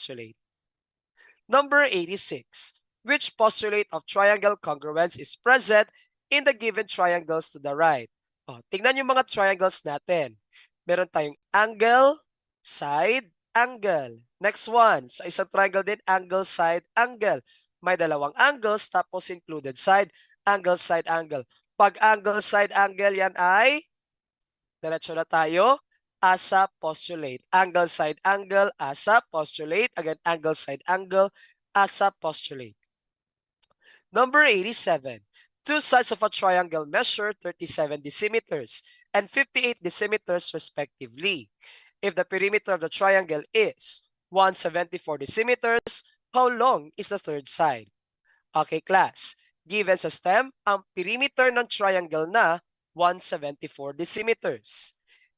postulate. Number 86. Which postulate of triangle congruence is present in the given triangles to the right? Tingnan yung mga triangles natin. Meron tayong angle, side, angle. Next one, sa isang triangle din, angle, side, angle. May dalawang angles tapos included side, angle, side, angle. Pag angle, side, angle, yan ay diretso na tayo. Asa postulate. Angle, side, angle, asa postulate. Again, angle, side, angle, asa postulate. Number 87. Two sides of a triangle measure 37 decimeters and 58 decimeters respectively. If the perimeter of the triangle is 174 decimeters, how long is the third side? Okay, class. Given sa STEM, ang perimeter ng triangle na 174 decimeters.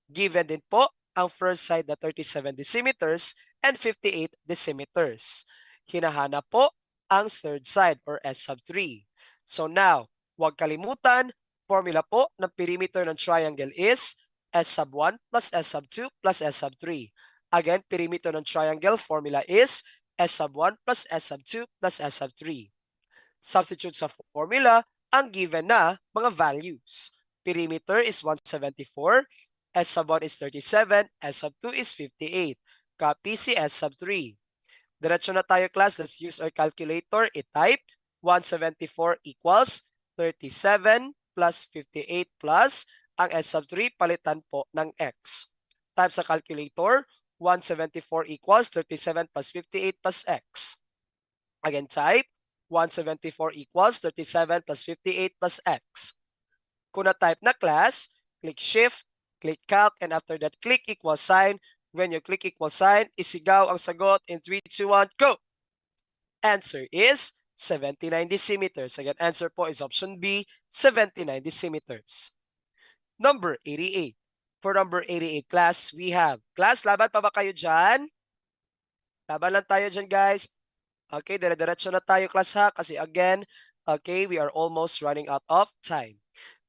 Given din po ang first side na 37 decimeters and 58 decimeters. Hinahanap po ang third side or S sub 3. So now, huwag kalimutan, formula po ng perimeter ng triangle is S sub 1 plus S sub 2 plus S sub 3. Again, perimeter ng triangle formula is S sub 1 plus S sub 2 plus S sub 3. Substitute sa formula ang given na mga values. Perimeter is 174, S sub 1 is 37, S sub 2 is 58. Copy si S sub 3. Diretso na tayo class, let's use our calculator. I-type 174 equals 37 plus 58 plus ang S sub 3 palitan po ng X. Type sa calculator, 174 equals 37 plus 58 plus X. Again, type 174 equals 37 plus 58 plus X. Kung na-type na class, click Shift, click Calc, and after that, click equal sign. When you click equal sign, isigaw ang sagot in 3, 2, 1, go! Answer is 79 decimeters. Again, answer po is option B, 79 decimeters. Number 88. For number 88 class, we have, class, laban pa ba kayo dyan? Laban lang tayo dyan, guys. Okay, dire-diretso na tayo class ha kasi again, okay, we are almost running out of time.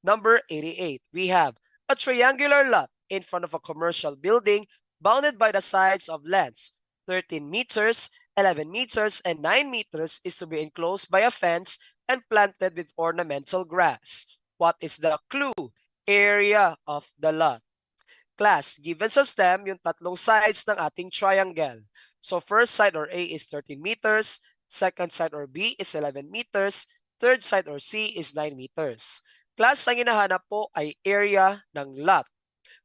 Number 88, we have a triangular lot in front of a commercial building bounded by the sides of lengths 13 meters, 11 meters, and 9 meters is to be enclosed by a fence and planted with ornamental grass. What is the clue? Area of the lot. Class, given sa STEM yung tatlong sides ng ating triangle. So first side or A is 13 meters, second side or B is 11 meters, third side or C is 9 meters. Class, ang hinahanap po ay area ng lot.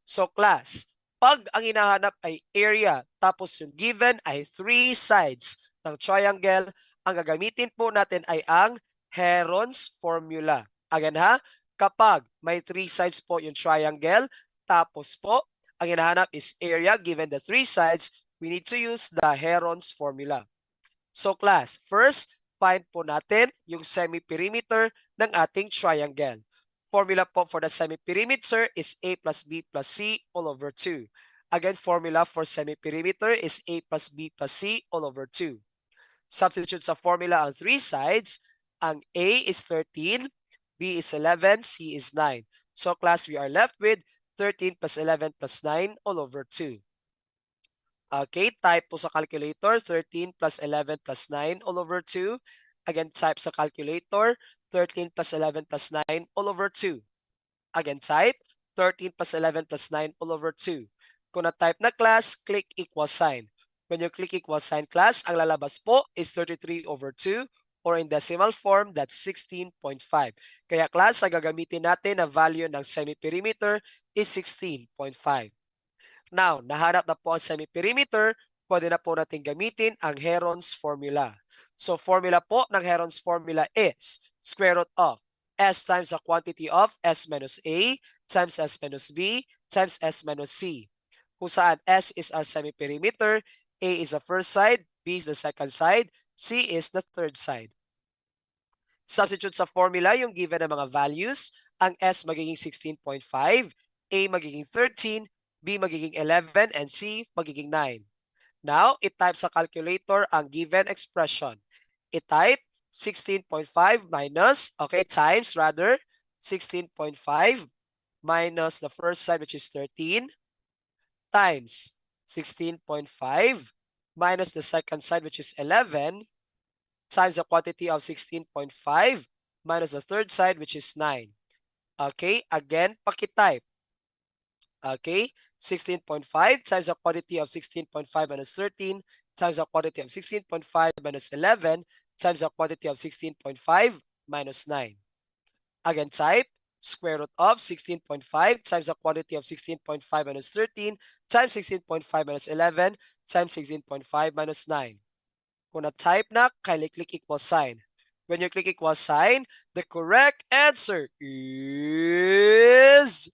So class, pag ang hinahanap ay area tapos yung given ay 3 sides ng triangle, ang gagamitin po natin ay ang Heron's formula. Again ha, kapag may 3 sides po yung triangle, tapos po, ang hinahanap is area given the 3 sides, we need to use the Heron's formula. So class, first, find po natin yung semi-perimeter ng ating triangle. Formula po for the semi-perimeter is A plus B plus C all over 2. Again, formula for semi-perimeter is A plus B plus C all over 2. Substitute sa formula ang 3 sides. Ang A is 13, B is 11, C is 9. So class, we are left with 13 plus 11 plus 9 all over 2. Okay, type po sa calculator, 13 plus 11 plus 9 all over 2. Again, type sa calculator, 13 plus 11 plus 9 all over 2. Again, type 13 plus 11 plus 9 all over 2. Kung na-type na class, click equal sign. When you click equal sign class, ang lalabas po is 33 over 2 or in decimal form, that's 16.5. Kaya class, ang gagamitin natin na value ng semi-perimeter is 16.5. Now, nahanap na po ang semi-perimeter, pwede na po natin gamitin ang Heron's formula. So, formula po ng Heron's formula is square root of S times the quantity of S minus A times S minus B times S minus C. Kung saan S is our semi-perimeter, A is the first side, B is the second side, C is the third side. Substitute sa formula yung given na mga values, ang S magiging 16.5, A magiging 13, B magiging 11, and C magiging 9. Now, i-type sa calculator ang given expression. I-type 16.5 minus, okay, times rather, 16.5 minus the first side which is 13 times 16.5 minus the second side, which is 11, times the quantity of 16.5 minus the third side, which is 9. Okay, again, pakitype. Okay, 16.5 times the quantity of 16.5 minus 13 times the quantity of 16.5 minus 11 times the quantity of 16.5 minus 9. Again, type square root of 16.5 times the quantity of 16.5 minus 13 times 16.5 minus 11 times 16.5 minus 9. Kung na-type na, kindly click equal sign. When you click equal sign, the correct answer is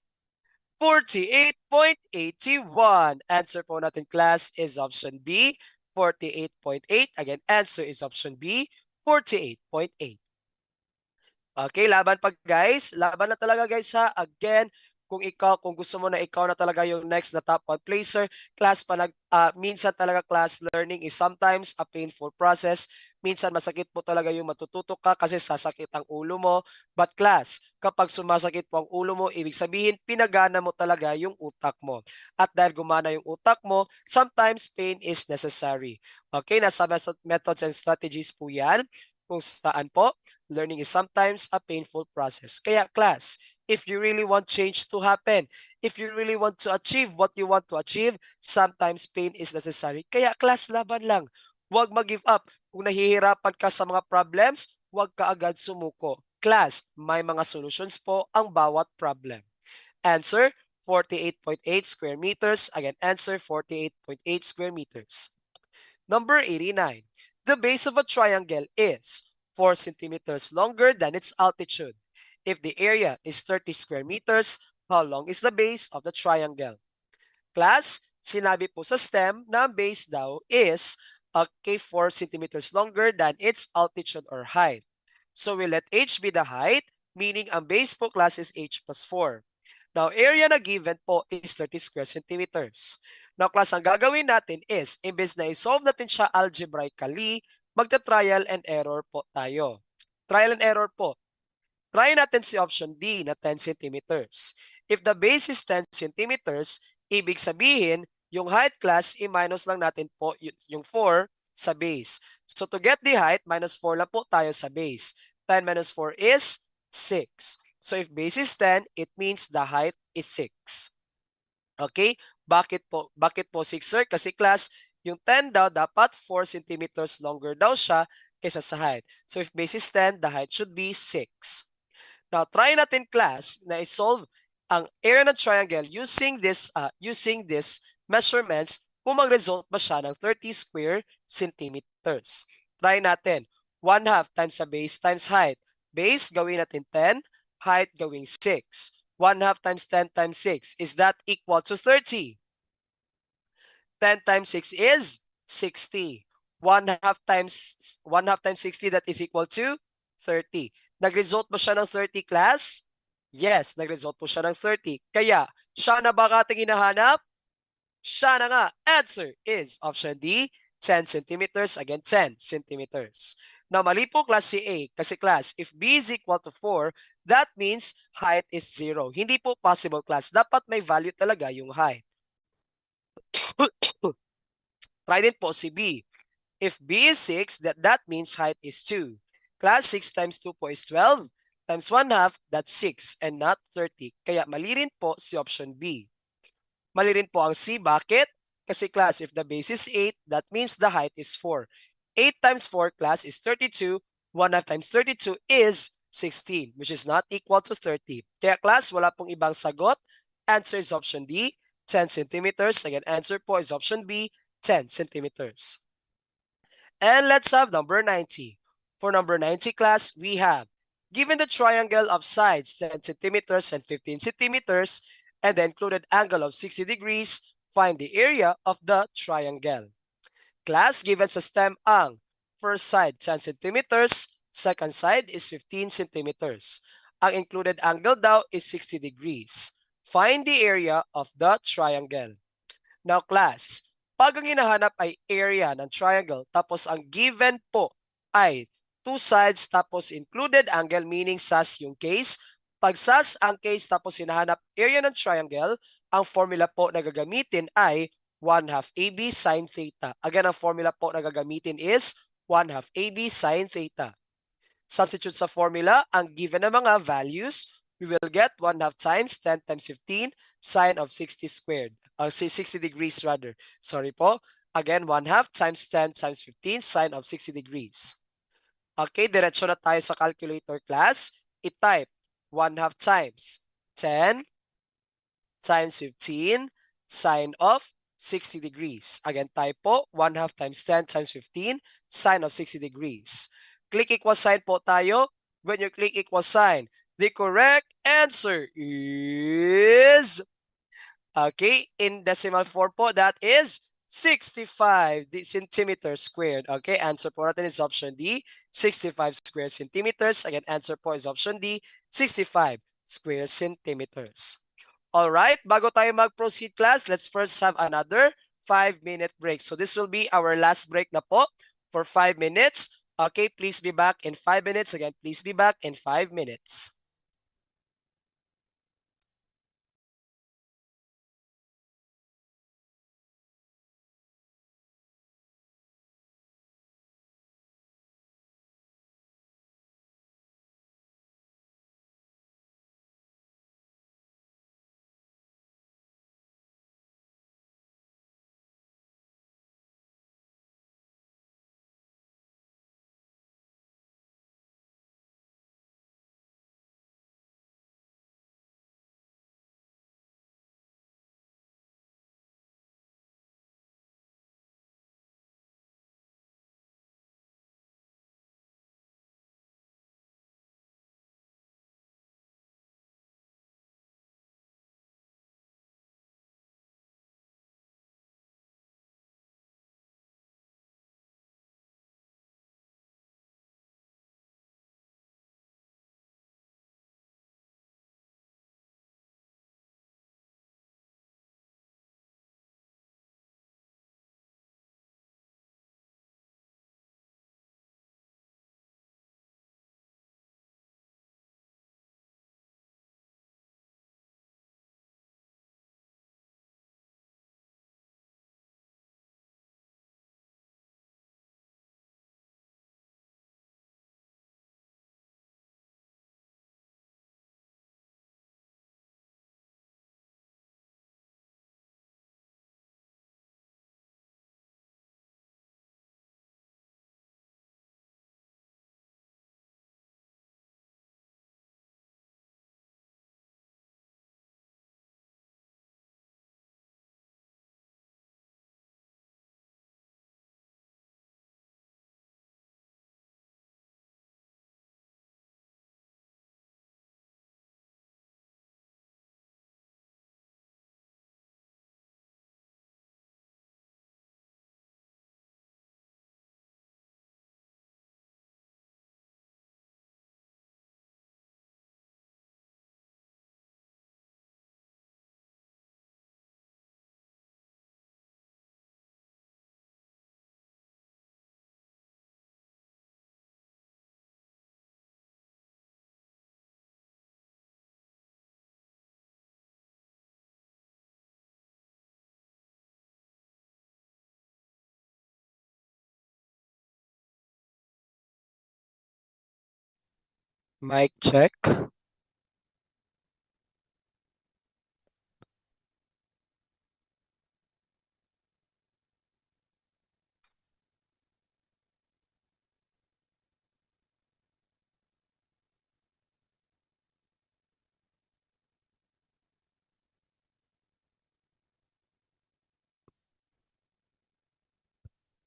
48.81. Answer po natin, class, is option B, 48.8. Again, answer is option B, 48.8. Okay, laban pa guys. Laban na talaga guys ha. Again, kung gusto mo na ikaw na talaga yung next na top 1 placer, class minsan talaga class learning is sometimes a painful process. Minsan masakit po talaga yung matututo ka kasi sasakit ang ulo mo. But class, kapag sumasakit po ang ulo mo, ibig sabihin pinagana mo talaga yung utak mo. At dahil gumana yung utak mo, sometimes pain is necessary. Okay, nasa methods and strategies po yan kung saan po learning is sometimes a painful process. Kaya class, if you really want change to happen, if you really want to achieve what you want to achieve, sometimes pain is necessary. Kaya class, laban lang. Huwag mag-give up. Kung nahihirapan ka sa mga problems, huwag ka agad sumuko. Class, may mga solutions po ang bawat problem. Answer, 48.8 square meters. Again, answer, 48.8 square meters. Number 89. The base of a triangle is 4 centimeters longer than its altitude. If the area is 30 square meters, how long is the base of the triangle? Class, sinabi po sa STEM na ang base daw is 4 centimeters longer than its altitude or height. So we let h be the height, meaning ang base po class is h plus 4. Now, area na given po is 30 square centimeters. Now, class, ang gagawin natin is, imbes na i-solve natin siya algebraically, magta-trial and error po tayo. Trial and error po. Try natin si option D na 10 centimeters. If the base is 10 centimeters, ibig sabihin, yung height class, i-minus lang natin po yung 4 sa base. So to get the height, minus 4 lang po tayo sa base. 10 minus 4 is 6. So if base is 10, it means the height is 6. Okay? Bakit po 6, sir? Kasi class, yung 10 daw, dapat 4 centimeters longer daw siya kaysa sa height. So if base is 10, the height should be 6. Now, try natin class na i-solve ang area ng triangle using this measurements kung mag-result ba siya ng 30 square centimeters. Try natin. 1/2 times sa base times height. Base, gawin natin 10. Height, gawin 6. 1/2 times 10 times 6. Is that equal to 30? 10 times 6 is 60. 1/2 times 60, that is equal to 30. Nag-result ba siya ng 30, class? Yes, nag-result po siya ng 30. Kaya, siya na ba ating hinahanap? Siya na nga. Answer is option D, 10 centimeters. Again, 10 centimeters. Now, mali po class si A. Kasi class, if B is equal to 4, that means height is 0. Hindi po possible, class. Dapat may value talaga yung height. Try din po si B. If B is 6, that means height is 2. Class, 6 times 2 po is 12. Times 1/2, that's 6 and not 30. Kaya mali rin po si option B. Mali rin po ang C. Bakit? Kasi class, if the base is 8, that means the height is 4. 8 times 4, class, is 32. 1/2 times 32 is 16, which is not equal to 30. Kaya class, wala pong ibang sagot. Answer is option D, 10 centimeters. Again, answer po is option B, 10 centimeters. And let's have number 90. For number 90 class, we have, given the triangle of sides 10 centimeters and 15 centimeters, and the included angle of 60 degrees, find the area of the triangle. Class, given sa STEM ang first side 10 centimeters, second side is 15 centimeters. Ang included angle daw is 60 degrees. Find the area of the triangle. Now class, pag ang hinahanap ay area ng triangle, tapos ang given po ay two sides tapos included angle, meaning SAS yung case. Pag SAS ang case tapos hinahanap area ng triangle, ang formula po na gagamitin ay 1 half AB sine theta. Again, ang formula po na gagamitin is 1 half AB sine theta. Substitute sa formula ang given na mga values, we will get 1 half times 10 times 15 sine of 60 squared. 60 degrees rather. Sorry po. Again, 1 half times 10 times 15 sine of 60 degrees. Okay, diretso na tayo sa calculator class. I-type 1 half times 10 times 15 sine of 60 degrees. Again, type po, 1 half times 10 times 15 sine of 60 degrees. Click equal sign po tayo. When you click equal sign, the correct answer is, okay, in decimal form po, that is 65 centimeters squared. Okay, answer po natin is option D, 65 square centimeters. Again, answer po is option D, 65 square centimeters. All right, bago tayo mag-proceed class, let's first have another 5-minute break. So this will be our last break na po for 5 minutes. Okay, please be back in 5 minutes. Again, please be back in 5 minutes. Mic check.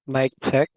Mic check.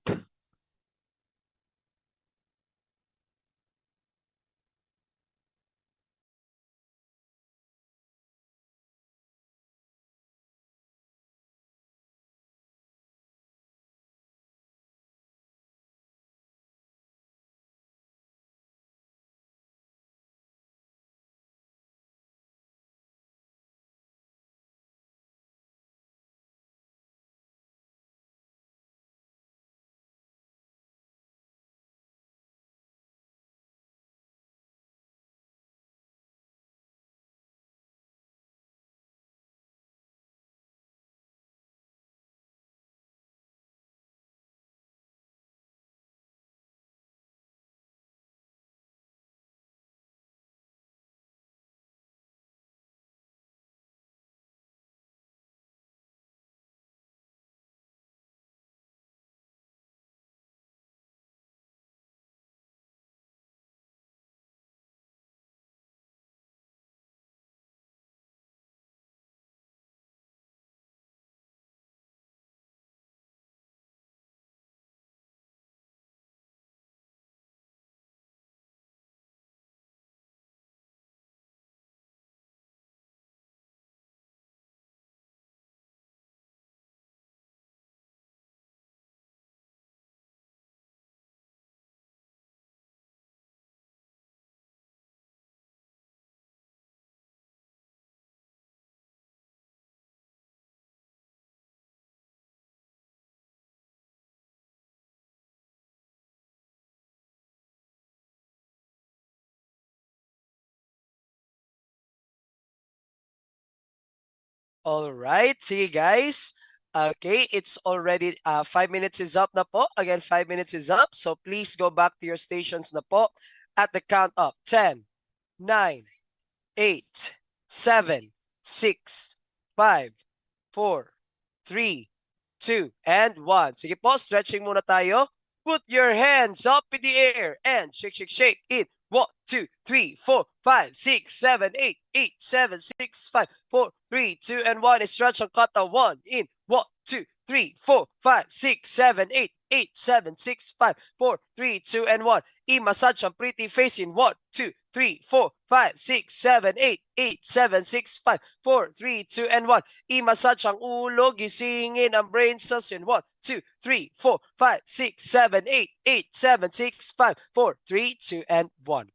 All right, sige guys. Okay, it's already 5 minutes is up na po. Again, 5 minutes is up. So please go back to your stations na po at the count of 10, 9, 8, 7, 6, 5, 4, 3, 2, and 1. Sige po, stretching muna tayo. Put your hands up in the air and shake, shake, shake it. 1, 2, 3, 4, 5, 6, 7, 8, 8, 7, 6, 5, 4, 3, 2, and 1. Stretch ang kata 1 in 1, 2, 3, 4, 5, 6, 7, 8, 8, 7, 6, 5, 4, 3, 2, and 1. I-massage ang pretty face in 1, 2, 3, 4, 5, 6, 7, 8, 8, 7, 6, 5, 4, 3, 2, and 1. I-massage ang ulo, gisingin ang brain cells in 1, 2, 3, 4, 5, 6, 7, 8, 8, 7, 6, 5, 4, 3, 2, and 1.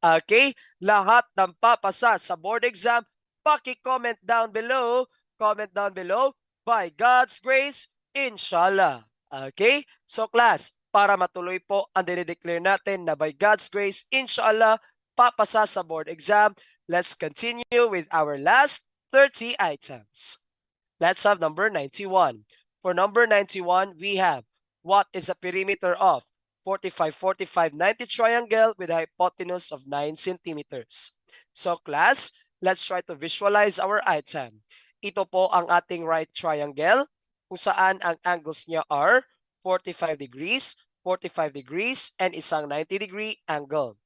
Okay? Lahat ng papasa sa board exam, paki-comment down below. Comment down below. By God's grace, inshallah. Okay? So class, para matuloy po ang dinideclare natin na by God's grace, inshallah, papasa sa board exam, let's continue with our last 30 items. Let's have number 91. For number 91, we have what is a perimeter of 45, 45, 90 triangle with a hypotenuse of 9 centimeters. So class, let's try to visualize our item. Ito po ang ating right triangle kung saan ang angles niya are 45 degrees, 45 degrees, and isang 90-degree angle.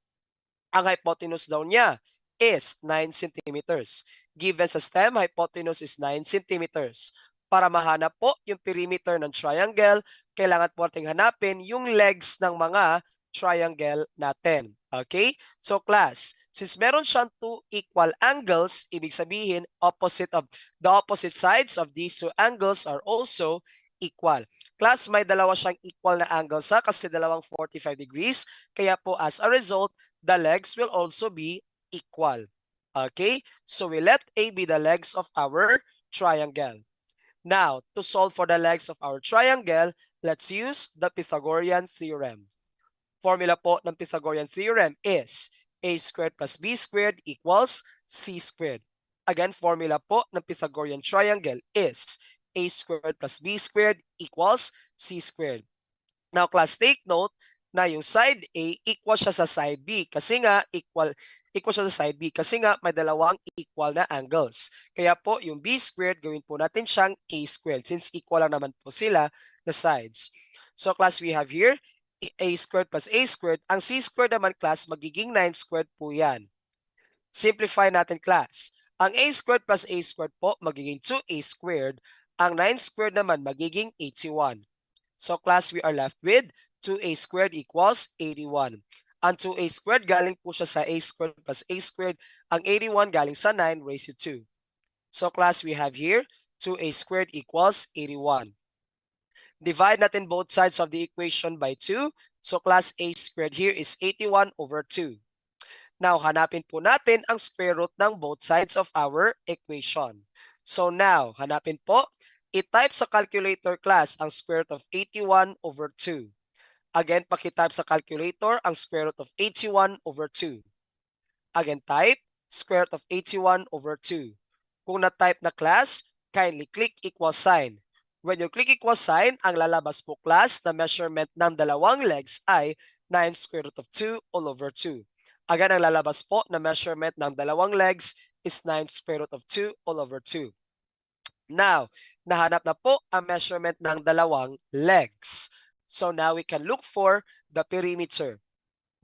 Ang hypotenuse daw niya is 9 centimeters. Given sa stem, hypotenuse is 9 centimeters. Para mahanap po yung perimeter ng triangle, kailangan po nating hanapin yung legs ng mga triangle natin. Okay? So class, since meron siyang two equal angles, ibig sabihin the opposite sides of these two angles are also equal. Class, may dalawa siyang equal na angles kasi dalawang 45 degrees. Kaya po as a result, the legs will also be equal. Okay? So we let A be the legs of our triangle. Now, to solve for the legs of our triangle, let's use the Pythagorean theorem. Formula po ng Pythagorean theorem is A squared plus B squared equals C squared. Again, formula po ng Pythagorean triangle is A squared plus B squared equals C squared. Now, class, take note na yung side A equal siya sa side B kasi nga equal siya sa side B kasi nga may dalawang equal na angles. Kaya po yung B squared gawin po natin siyang A squared since equal lang naman po sila the sides. So class, we have here A squared plus A squared. Ang C squared naman class magiging 9 squared po yan. Simplify natin class. Ang A squared plus A squared po magiging 2A squared. Ang 9 squared naman magiging 81. So class, we are left with 2A squared equals 81. Ang 2A squared galing po siya sa A squared plus A squared. Ang 81 galing sa 9 raised to 2. So class, we have here 2A squared equals 81. Divide natin both sides of the equation by 2. So class, A squared here is 81 over 2. Now, hanapin po natin ang square root ng both sides of our equation. So now, hanapin po, i-type sa calculator class ang square root of 81 over 2. Again, paki-type sa calculator ang square root of 81 over 2. Again, type square root of 81 over 2. Kung na-type na class, kindly click equal sign. When you click equal sign, ang lalabas po class na measurement ng dalawang legs ay 9 square root of 2 all over 2. Again, ang lalabas po na measurement ng dalawang legs is 9 square root of 2 all over 2. Now, nahanap na po ang measurement ng dalawang legs. So now we can look for the perimeter.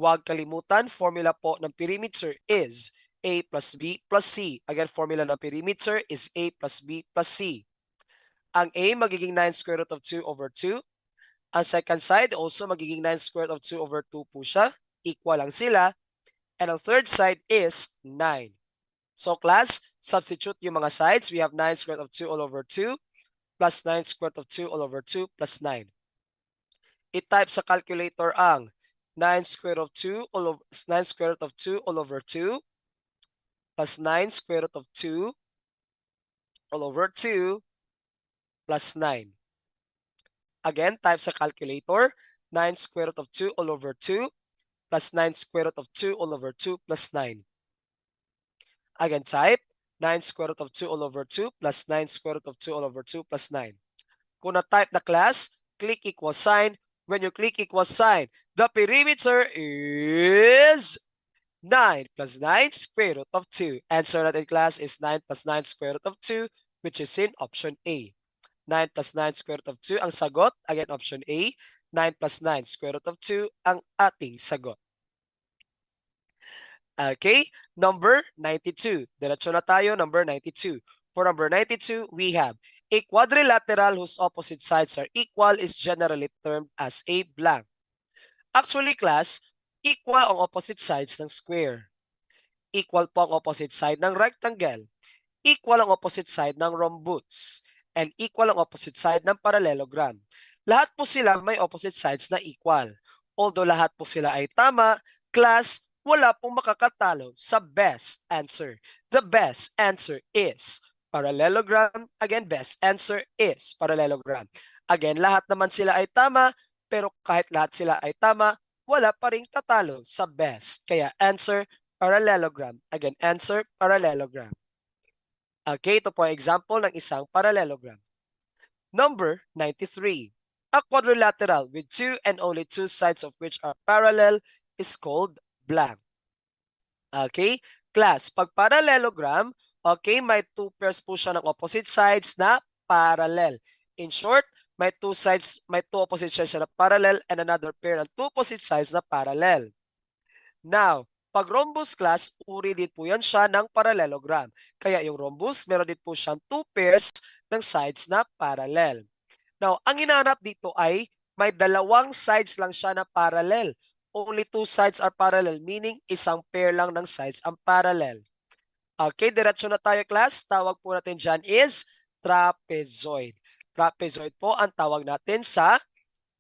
Huwag kalimutan, formula po ng perimeter is A plus B plus C. Again, formula ng perimeter is A plus B plus C. Ang A magiging 9 square root of 2 over 2. Ang second side also magiging 9 square root of 2 over 2 po siya. Equal lang sila. And ang third side is 9. So class, substitute yung mga sides. We have 9 square root of 2 all over 2 plus 9 square root of 2 all over 2 plus 9. I-type sa calculator ang 9 square root of 2 all over 9 square root of 2 all over 2 plus 9 square root of 2 all over 2 plus 9. Again, type sa calculator 9 square root of 2 all over 2 plus 9 square root of 2 all over 2 plus 9. Again, type 9 square root of 2 all over 2 plus 9 square root of 2 all over 2 plus 9. Kung na-type na class, click equal sign. When you click equal sign, the perimeter is 9 plus 9 square root of 2. Answer natin class is 9 plus 9 square root of 2, which is in option A. 9 plus 9 square root of 2 ang sagot. Again, option A. 9 plus 9 square root of 2 ang ating sagot. Okay, number 92. Diretso na tayo, number 92. For number 92, we have a quadrilateral whose opposite sides are equal is generally termed as a blank. Actually, class, equal ang opposite sides ng square. Equal po ang opposite side ng rectangle. Equal ang opposite side ng rhombus. And equal ang opposite side ng parallelogram. Lahat po sila may opposite sides na equal. Although lahat po sila ay tama, class, wala pong makakatalo sa best answer. The best answer is parallelogram. Again, best answer is parallelogram. Again, lahat naman sila ay tama, pero kahit lahat sila ay tama, wala pa ring tatalo sa best. Kaya answer, parallelogram. Again, answer, parallelogram. Okay, ito po ang example ng isang parallelogram. Number 93. A quadrilateral with two and only two sides of which are parallel is called blank. Okay, class, pag parallelogram, okay, may two pairs po siya ng opposite sides na parallel. In short, may two opposite sides na parallel and another pair ng two opposite sides na parallel. Now, pag rhombus class, uri din po yan siya ng parallelogram. Kaya yung rhombus, meron din po siyang two pairs ng sides na parallel. Now, ang hinahanap dito ay may dalawang sides lang siya na parallel. Only two sides are parallel, meaning isang pair lang ng sides ang parallel. Okay, diretso na tayo class. Tawag po natin dyan is trapezoid. Trapezoid po ang tawag natin sa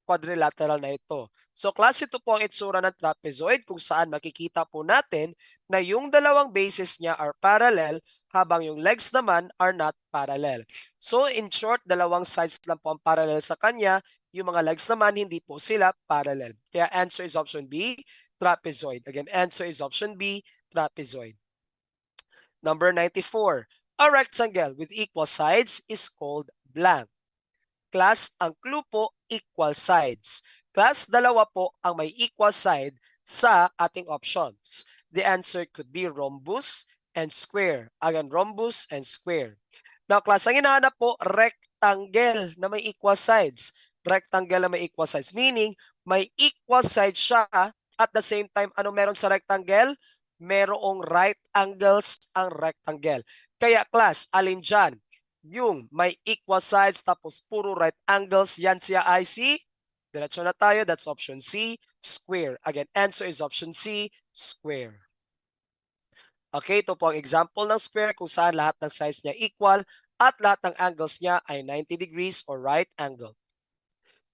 quadrilateral na ito. So class, ito po ang itsura ng trapezoid kung saan makikita po natin na yung dalawang bases niya are parallel habang yung legs naman are not parallel. So in short, dalawang sides lang po ang parallel sa kanya, yung mga legs naman hindi po sila parallel. Kaya answer is option B, trapezoid. Again, answer is option B, trapezoid. Number 94. A rectangle with equal sides is called blank. Class, ang clue po, equal sides. Class, dalawa po ang may equal side sa ating options. The answer could be rhombus and square. Again, rhombus and square. Now, class, ang hinahanap po, rectangle na may equal sides. Rectangle na may equal sides. Meaning, may equal sides siya at the same time, ano meron sa rectangle? Merong right angles ang rectangle. Kaya, class, alin dyan? Yung may equal sides tapos puro right angles, yan siya ay si, diretso na tayo, that's option C, square. Again, answer is option C, square. Okay, ito po ang example ng square kung saan lahat ng sides niya equal at lahat ng angles niya ay 90 degrees or right angle.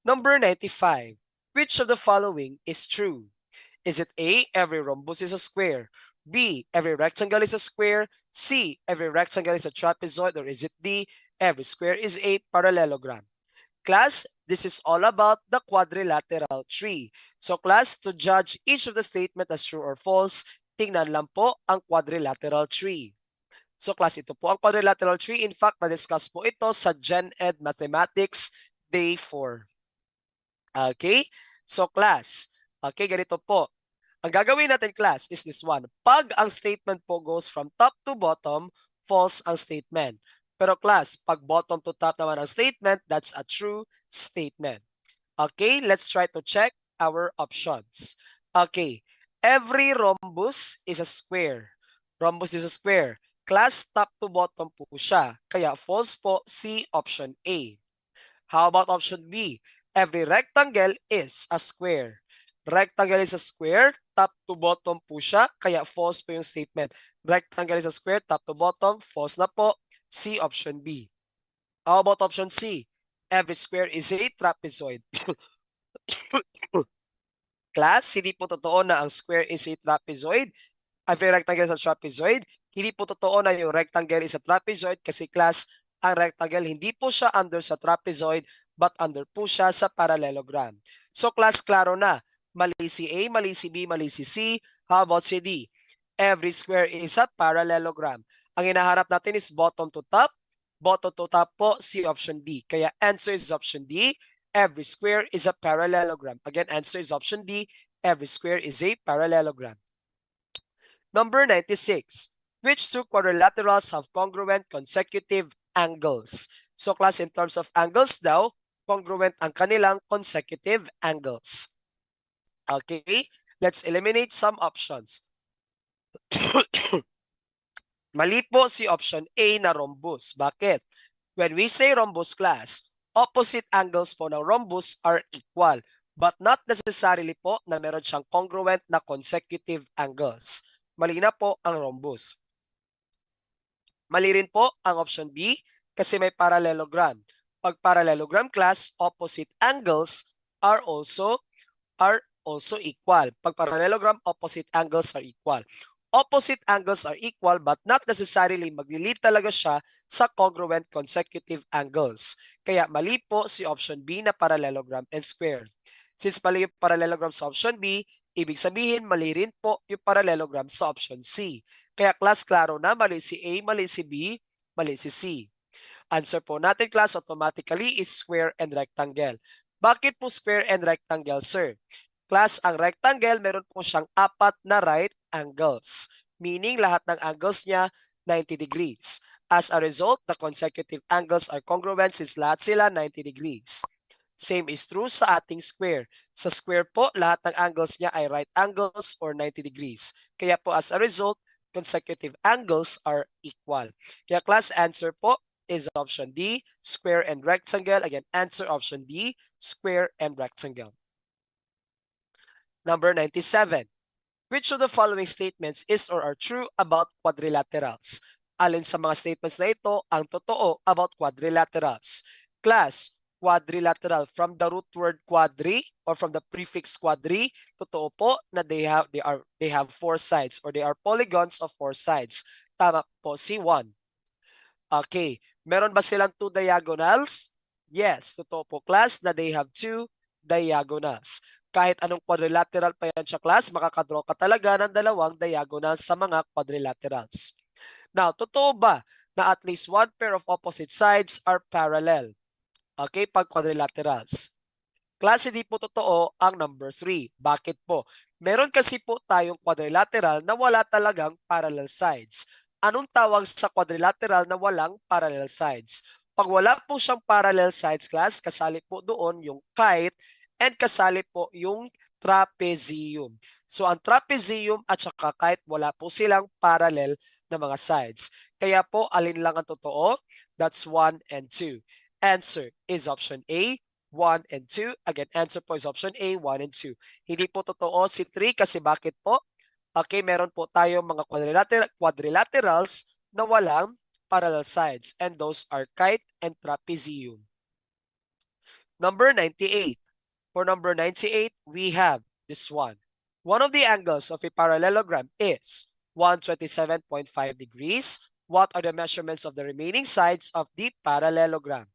Number 95. Which of the following is true? Is it A, every rhombus is a square? B, every rectangle is a square? C, every rectangle is a trapezoid? Or is it D, every square is a parallelogram? Class, this is all about the quadrilateral tree. So class, to judge each of the statement as true or false, tingnan lang po ang quadrilateral tree. So class, ito po ang quadrilateral tree. In fact, na-discuss po ito sa Gen Ed Mathematics Day 4. Okay? So class, okay, ganito po. Ang gagawin natin, class, is this one. Pag ang statement po goes from top to bottom, false ang statement. Pero class, pag bottom to top naman ang statement, that's a true statement. Okay, let's try to check our options. Okay, every rhombus is a square. Rhombus is a square. Class, top to bottom po siya. Kaya false po, C, option A. How about option B? Every rectangle is a square. Rectangle is a square, top to bottom po siya, kaya false po yung statement. Rectangle is a square, top to bottom, false na po. C, option B. How about option C? Every square is a trapezoid. Class, hindi po totoo na ang square is a trapezoid. Every rectangle is a trapezoid. Hindi po totoo na yung rectangle is a trapezoid kasi class, ang rectangle hindi po siya under sa trapezoid but under po siya sa parallelogram. So class, klaro na. Mali si A, mali si B, mali si C. How about si D? Every square is a parallelogram. Ang hinaharap natin is bottom to top. Bottom to top po, si option D. Kaya answer is option D. Every square is a parallelogram. Again, answer is option D. Every square is a parallelogram. Number 96. Which two quadrilaterals have congruent consecutive angles? So class, in terms of angles daw, congruent ang kanilang consecutive angles. Okay, let's eliminate some options. Mali po si option A na rhombus. Bakit? When we say rhombus, class, opposite angles po ng rhombus are equal, but not necessarily po na meron siyang congruent na consecutive angles. Mali na po ang rhombus. Mali rin po ang option B kasi may parallelogram. Pag parallelogram, class, opposite angles are also equal. Pag parallelogram, opposite angles are equal. Opposite angles are equal but not necessarily maglilid talaga siya sa congruent consecutive angles. Kaya mali po si option B na parallelogram and square. Since mali yung parallelogram sa option B, ibig sabihin mali rin po yung parallelogram sa option C. Kaya class, klaro na, mali si A, mali si B, mali si C. Answer po natin, class, automatically is square and rectangle. Bakit po square and rectangle, sir? Class, ang rectangle, meron po siyang 4 na right angles. Meaning, lahat ng angles niya, 90 degrees. As a result, the consecutive angles are congruent since lahat sila 90 degrees. Same is true sa ating square. Sa square po, lahat ng angles niya ay right angles or 90 degrees. Kaya po, as a result, consecutive angles are equal. Kaya class, answer po is option D, square and rectangle. Again, answer option D, square and rectangle. Number 97. Which of the following statements is or are true about quadrilaterals? Alin sa mga statements na ito ang totoo about quadrilaterals? Class, quadrilateral from the root word quadri or from the prefix quadri, totoo po na they have 4 sides or they are polygons of 4 sides. Tama po si 1. Okay, meron ba silang 2 diagonals? Yes, totoo po class na they have 2 diagonals. Kahit anong quadrilateral pa yan siya, class, makakadraw ka talaga ng 2 diagonals sa mga quadrilaterals. Now, totoo ba na at least 1 pair of opposite sides are parallel? Okay, pag quadrilaterals. Class, hindi po totoo ang number 3. Bakit po? Meron kasi po tayong quadrilateral na wala talagang parallel sides. Anong tawag sa quadrilateral na walang parallel sides? Pag wala po siyang parallel sides, class, kasali po doon yung kite and kasali po yung trapezium. So ang trapezium at saka kite, wala po silang parallel na mga sides. Kaya po, alin lang ang totoo? That's 1 and 2. Answer is option A, 1 and 2. Again, answer po is option A, 1 and 2. Hindi po totoo si 3 kasi bakit po? Okay, meron po tayong mga quadrilaterals na walang parallel sides and those are kite and trapezium. Number 98. For number 98, we have this one. One of the angles of a parallelogram is 127.5 degrees. What are the measurements of the remaining sides of the parallelogram?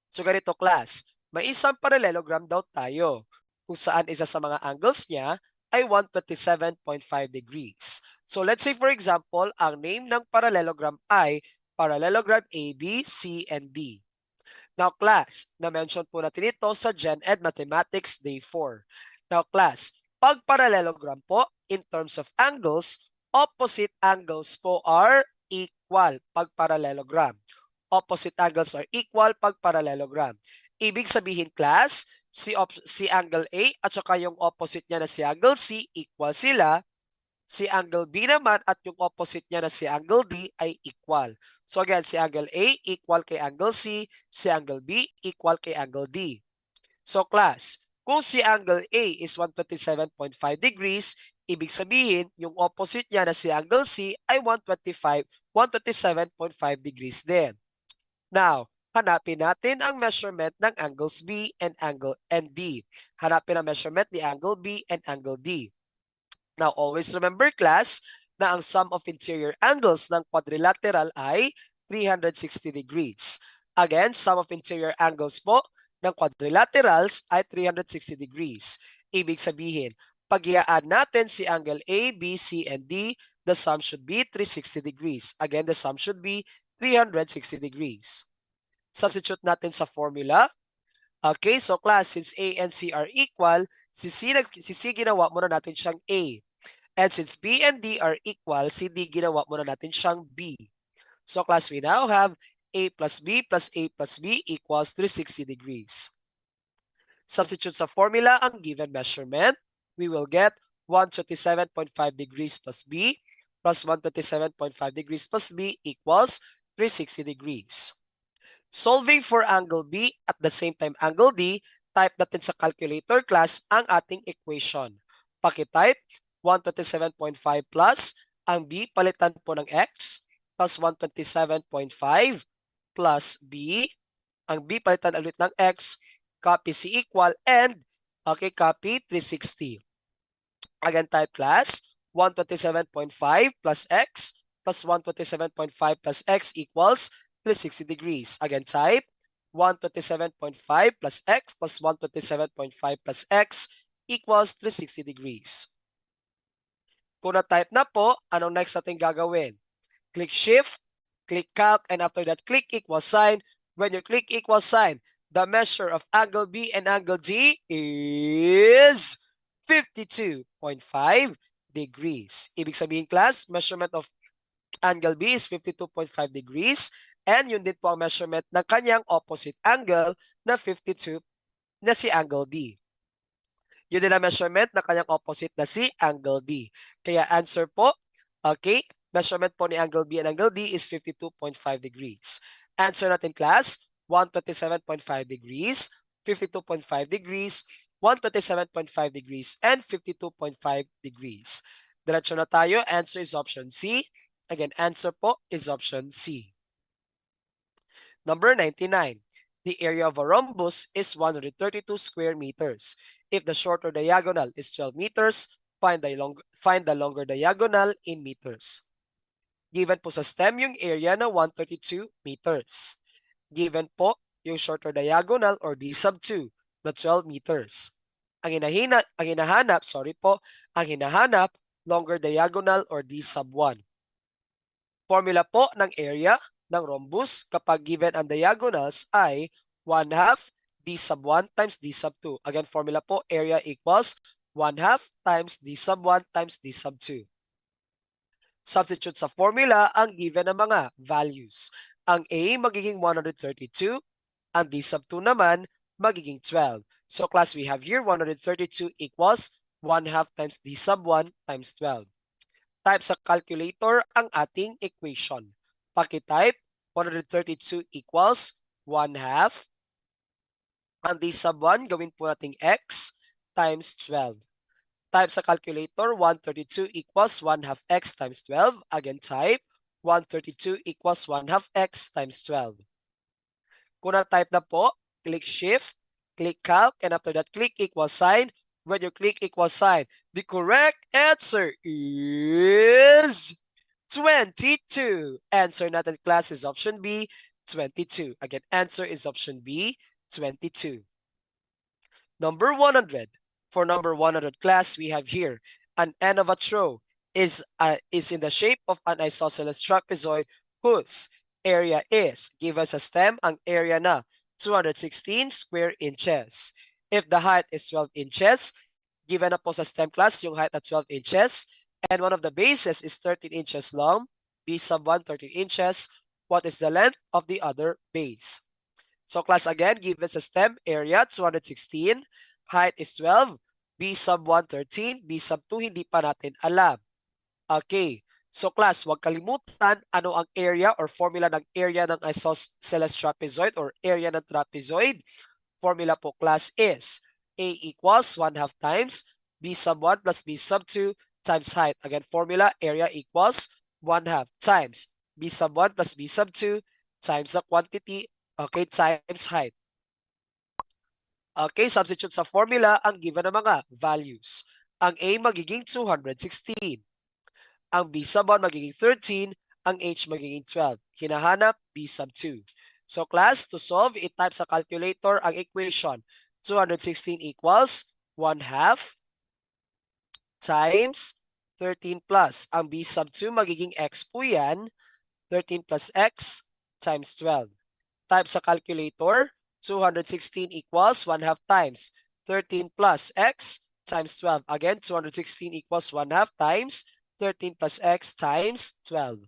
So ganito class, may isang parallelogram daw tayo kung saan isa sa mga angles niya ay 127.5 degrees. So let's say for example, ang name ng parallelogram ay parallelogram AB, C, and D. Now class, na-mention po natin ito sa Gen Ed Mathematics Day 4. Now class, pag parallelogram po, in terms of angles, opposite angles po are equal pag parallelogram. Opposite angles are equal pag parallelogram. Ibig sabihin class, si angle A at saka yung opposite niya na si angle C, equal sila. Si angle B naman at yung opposite niya na si angle D ay equal. So again, si angle A equal kay angle C, si angle B equal kay angle D. So class, kung si angle A is 127.5 degrees, ibig sabihin yung opposite niya na si angle C ay 127.5 degrees din. Now, hanapin natin ang measurement ng angles B and D. Hanapin ang measurement ni angle B and angle D. Now, always remember class na ang sum of interior angles ng quadrilateral ay 360 degrees. Again, sum of interior angles po ng quadrilaterals ay 360 degrees. Ibig sabihin, pag i-add natin si angle A, B, C, and D, the sum should be 360 degrees. Again, the sum should be 360 degrees. Substitute natin sa formula. Okay, so class, since A and C are equal, si C ginawa muna natin siyang A. And since B and D are equal, si D ginawa muna natin siyang B. So class, we now have A plus B plus A plus B equals 360 degrees. Substitute sa formula ang given measurement. We will get 127.5 degrees plus B plus 127.5 degrees plus B equals 360 degrees. Solving for angle B at the same time angle D, type natin sa calculator class ang ating equation. Paki-type 127.5 plus ang B, palitan po ng X, plus 127.5 plus B. Ang B, palitan ulit ng X, copy C equal, and okay, copy 360. Again, type class 127.5 plus X plus 127.5 plus X equals 360 degrees. Again, type 127.5 plus X plus 127.5 plus X equals 360 degrees. Kung na-type na po, anong next natin gagawin? Click Shift, click Calc, and after that, click equal sign. When you click equal sign, the measure of angle B and angle D is 52.5 degrees. Ibig sabihin, class, measurement of angle B is 52.5 degrees. And yun din po ang measurement ng kanyang opposite angle na 52 na si angle D. Yun din ang measurement ng kanyang opposite na si angle D. Kaya answer po, okay, measurement po ni angle B and angle D is 52.5 degrees. Answer natin class, 127.5 degrees, 52.5 degrees, 127.5 degrees, and 52.5 degrees. Diretso na tayo. Answer is option C. Again, answer po is option C. Number 99. The area of a rhombus is 132 square meters. If the shorter diagonal is 12 meters, find the longer diagonal in meters. Given po sa STEM yung area na 132 meters. Given po yung shorter diagonal or D sub 2 na 12 meters. Ang hinahanap, longer diagonal or D sub 1. Formula po ng area ng rhombus kapag given ang diagonals ay 1/2 D sub 1 times D sub 2. Again, formula po, area equals 1/2 times D sub 1 times D sub 2. Substitute sa formula ang given ng mga values. Ang A magiging 132, ang D sub 2 naman magiging 12. So class, we have here 132 equals 1/2 times D sub 1 times 12. Type sa calculator ang ating equation. Paki-type 132 equals 1/2. Ang D sub 1, gawin po nating X times 12. Type sa calculator, 132 equals 1/2 X times 12. Again, type 132 equals 1/2 X times 12. Kung na-type na po, click Shift, click Calc, and after that, click equal sign. When you click equal sign, the correct answer is 22. Answer natin class is option B, 22. Again, answer is option B, 22. Number 100. For number 100 class, we have here an end of a throw is in the shape of an isosceles trapezoid whose area is, given sa STEM, ang area na 216 square inches. If the height is 12 inches, given na po sa STEM class yung height at 12 inches, and one of the bases is 13 inches long, B sub 1, 13 inches, what is the length of the other base? So class, again, given sa STEM, area 216, height is 12, B sub 1, 13, B sub 2, hindi pa natin alam. Okay, so class, huwag kalimutan ano ang area or formula ng area ng isosceles trapezoid or area ng trapezoid. Formula po class is A equals 1/2 times B sub 1 plus B sub 2 times height. Again, formula, area equals 1/2 times B sub 1 plus B sub 2 times the quantity, okay, times height. Okay, substitute sa formula ang given na mga values. Ang A magiging 216. Ang B sub 1 magiging 13. Ang H magiging 12. Hinahanap B sub 2. So class, to solve, i-type sa calculator ang equation. 216 equals 1/2 times 13 plus. Ang b sub 2 magiging x po yan. 13 plus x times 12. Type sa calculator, 216 equals 1/2 times 13 plus x times 12. Again, 216 equals 1/2 times 13 plus x times 12.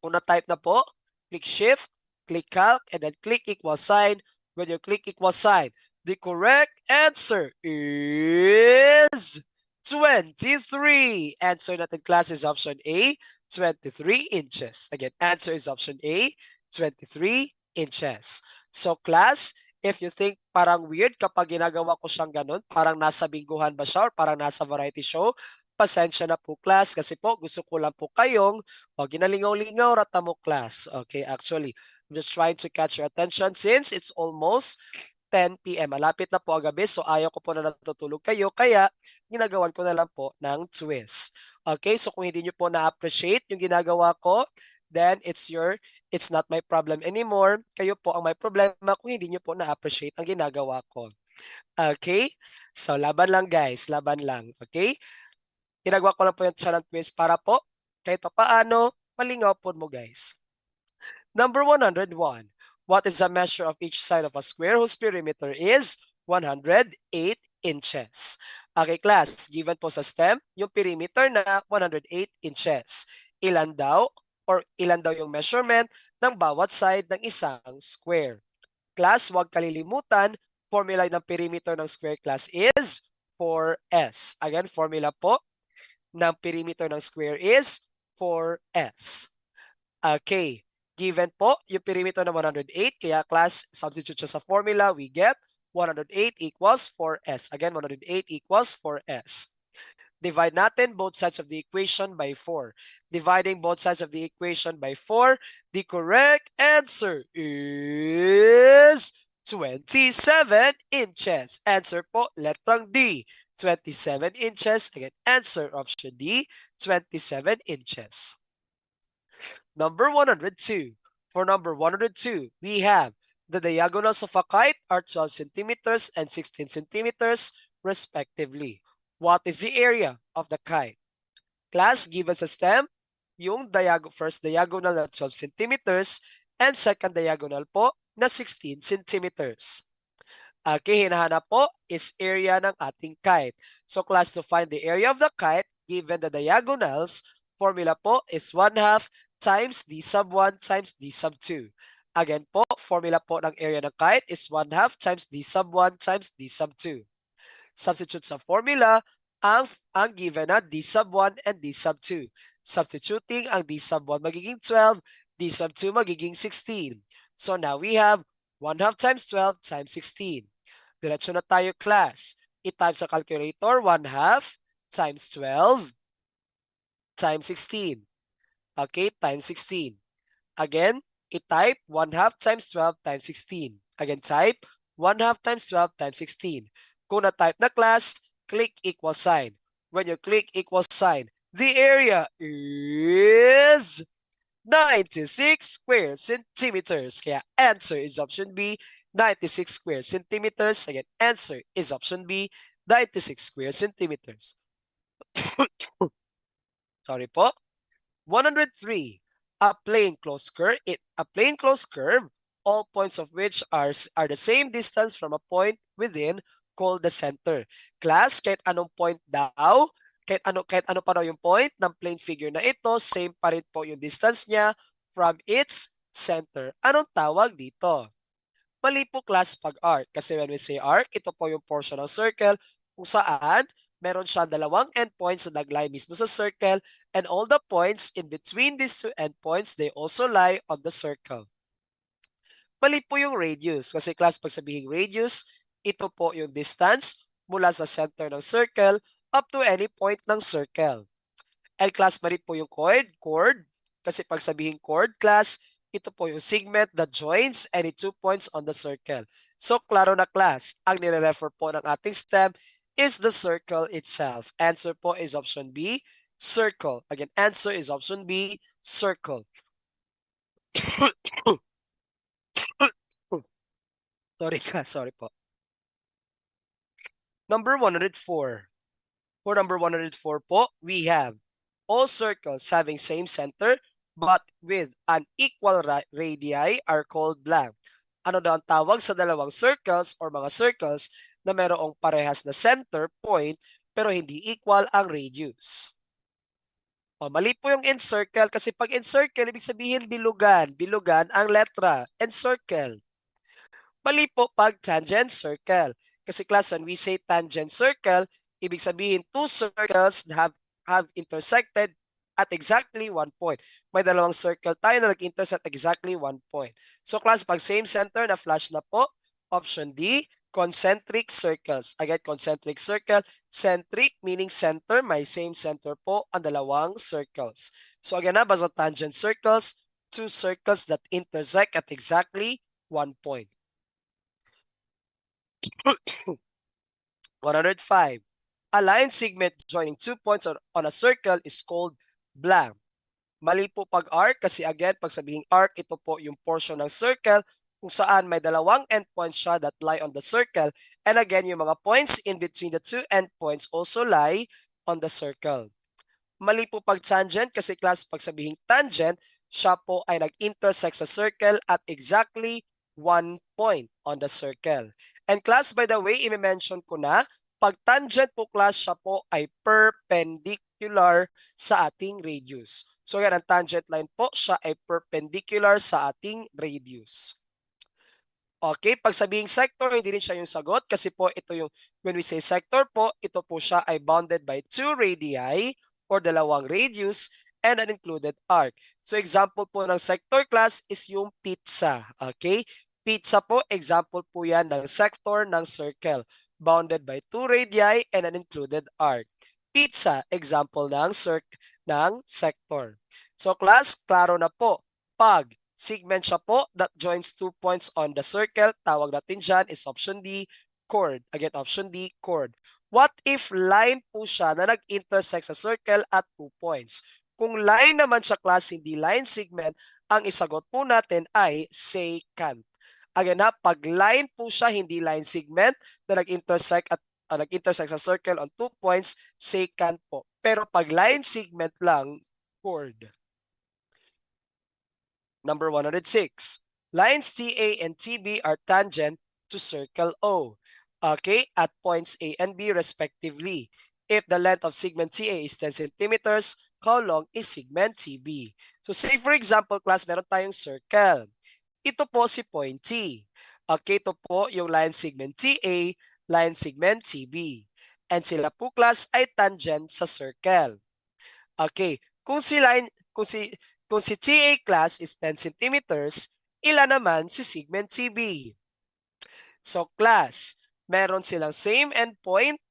Una type na po, click shift, click calc, and then click equal sign. When you click equal sign, the correct answer is 23. Answer natin class is option A, 23 inches. Again, answer is option A, 23 inches. So class, if you think parang weird kapag ginagawa ko siyang ganun, parang nasa bingguhan ba siya or parang nasa variety show, pasensya na po class kasi po gusto ko lang po kayong ginalingaw-lingaw rata mo class. Okay, actually, I'm just trying to catch your attention since it's almost 10 p.m. Malapit na po ang gabi so ayaw ko po na natutulog kayo kaya ginagawan ko na lang po ng twist. Okay, so kung hindi nyo po na-appreciate yung ginagawa ko, then it's not my problem anymore. Kayo po ang may problema kung hindi nyo po na-appreciate ang ginagawa ko. Okay? So laban lang guys, laban lang. Okay? Ginagawa ko lang po yung challenge twist para po kahit pa paano malingaw po mo guys. Number 101. What is the measure of each side of a square whose perimeter is 108 inches? Okay class, given po sa STEM, yung perimeter na 108 inches. Ilan daw yung measurement ng bawat side ng isang square? Class, huwag kalilimutan, formula ng perimeter ng square class is 4s. Again, formula po ng perimeter ng square is 4s. Okay. Given po yung perimeter ng 108, kaya class, substitute siya sa formula, we get 108 equals 4s. Again, 108 equals 4s. Divide natin both sides of the equation by 4. Dividing both sides of the equation by 4, the correct answer is 27 inches. Answer po, letrang D, 27 inches. Again, answer option D, 27 inches. Number 102. For number 102, we have the diagonals of a kite are 12 centimeters and 16 centimeters respectively. What is the area of the kite? Class, give us a stem. Yung first diagonal na 12 centimeters and second diagonal po na 16 centimeters. Okay, hinahanap po is area ng ating kite. So class, to find the area of the kite, given the diagonals, formula po is 1/2 times d sub 1 times d sub 2. Again po, formula po ng area ng kite is 1/2 times d sub 1 times d sub 2. Substitute sa formula ang given na d sub 1 and d sub 2. Substituting ang d sub 1 magiging 12, d sub 2 magiging 16. So now we have 1/2 times 12 times 16. Diretso na tayo class. I-type sa calculator 1/2 times 12 times 16. Okay, times 16. Again, i-type 1/2 times 12 times 16. Again, type 1/2 times 12 times 16. Kung na-type na class, click equal sign. When you click equal sign, the area is 96 square centimeters. Kaya answer is option B, 96 square centimeters. Again, answer is option B, 96 square centimeters. Sorry po. 103. A plane closed curve, all points of which are the same distance from a point within, called the center. Class, kahit anong point daw, kahit ano pa daw yung point ng plane figure na ito, same pa rin po yung distance niya from its center. Anong tawag dito? Mali po class pag arc. Kasi when we say arc, ito po yung portion ng circle kung saan meron siyang dalawang endpoints na nag-lie mismo sa circle, and all the points in between these two endpoints, they also lie on the circle. Mali po yung radius. Kasi class, pag sabihing radius, ito po yung distance mula sa center ng circle up to any point ng circle. And class, mali po yung chord. Kasi pag sabihing chord, class, ito po yung segment that joins any 2 points on the circle. So, klaro na class, ang nire-refer po ng ating STEM is the circle itself. Answer po is option B, circle. Again, answer is option B, circle. Sorry po. Number 104. For number 104 po, we have all circles having same center but with unequal radii are called blank. Ano daw ang tawag sa dalawang circles or mga circles na mayroong parehas na center point pero hindi equal ang radius? O, mali po yung encircle kasi pag encircle, ibig sabihin bilugan. Bilugan ang letra. Encircle. Mali po pag tangent circle. Kasi class, when we say tangent circle, ibig sabihin two circles have intersected at exactly 1 point. May dalawang circle tayo na nag-intersect exactly 1 point. So class, pag same center na flash na po, option D, concentric circles. Again, concentric circle. Centric meaning center, may same center po ang dalawang circles. So again, basta tangent circles, two circles that intersect at exactly 1 point. 105. A line segment joining 2 points on a circle is called blank. Mali po pag arc kasi again, pag sabihing arc, ito po yung portion ng circle kung saan may dalawang endpoints siya that lie on the circle. And again, yung mga points in between the two endpoints also lie on the circle. Mali po pag tangent kasi class, pag sabihing tangent, siya po ay nag-intersect sa circle at exactly 1 point on the circle. And class, by the way, i-mention ko na, pag tangent po class, siya po ay perpendicular sa ating radius. So yan, ang tangent line po, siya ay perpendicular sa ating radius. Okay, pag sabihing sector, hindi rin siya yung sagot kasi po ito yung, when we say sector po, ito po siya ay bounded by 2 radii or dalawang radius and an included arc. So example po ng sector class is yung pizza. Okay, pizza po, example po yan ng sector ng circle bounded by 2 radii and an included arc. Pizza, example ng sector. So class, klaro na po. Pag segment siya po that joins 2 points on the circle, tawag natin dyan is option D, chord. Again, option D, chord. What if line po siya na nag-intersect sa circle at 2 points? Kung line naman siya class, hindi line segment, ang isagot po natin ay secant. Again ha, pag line po siya, hindi line segment na nag-intersect at nag-intersect sa circle on 2 points, secant po. Pero pag line segment lang, chord. Number 106. Lines TA and TB are tangent to circle O. Okay, at points A and B respectively. If the length of segment TA is 10 centimeters, how long is segment TB? So say for example, class, meron tayong circle. Ito po si point T. Okay, ito po yung line segment TA, line segment TB. And sila po class ay tangent sa circle. Okay, kung si TA class is 10 centimeters, ilan naman si segment TB? So class, meron silang same endpoint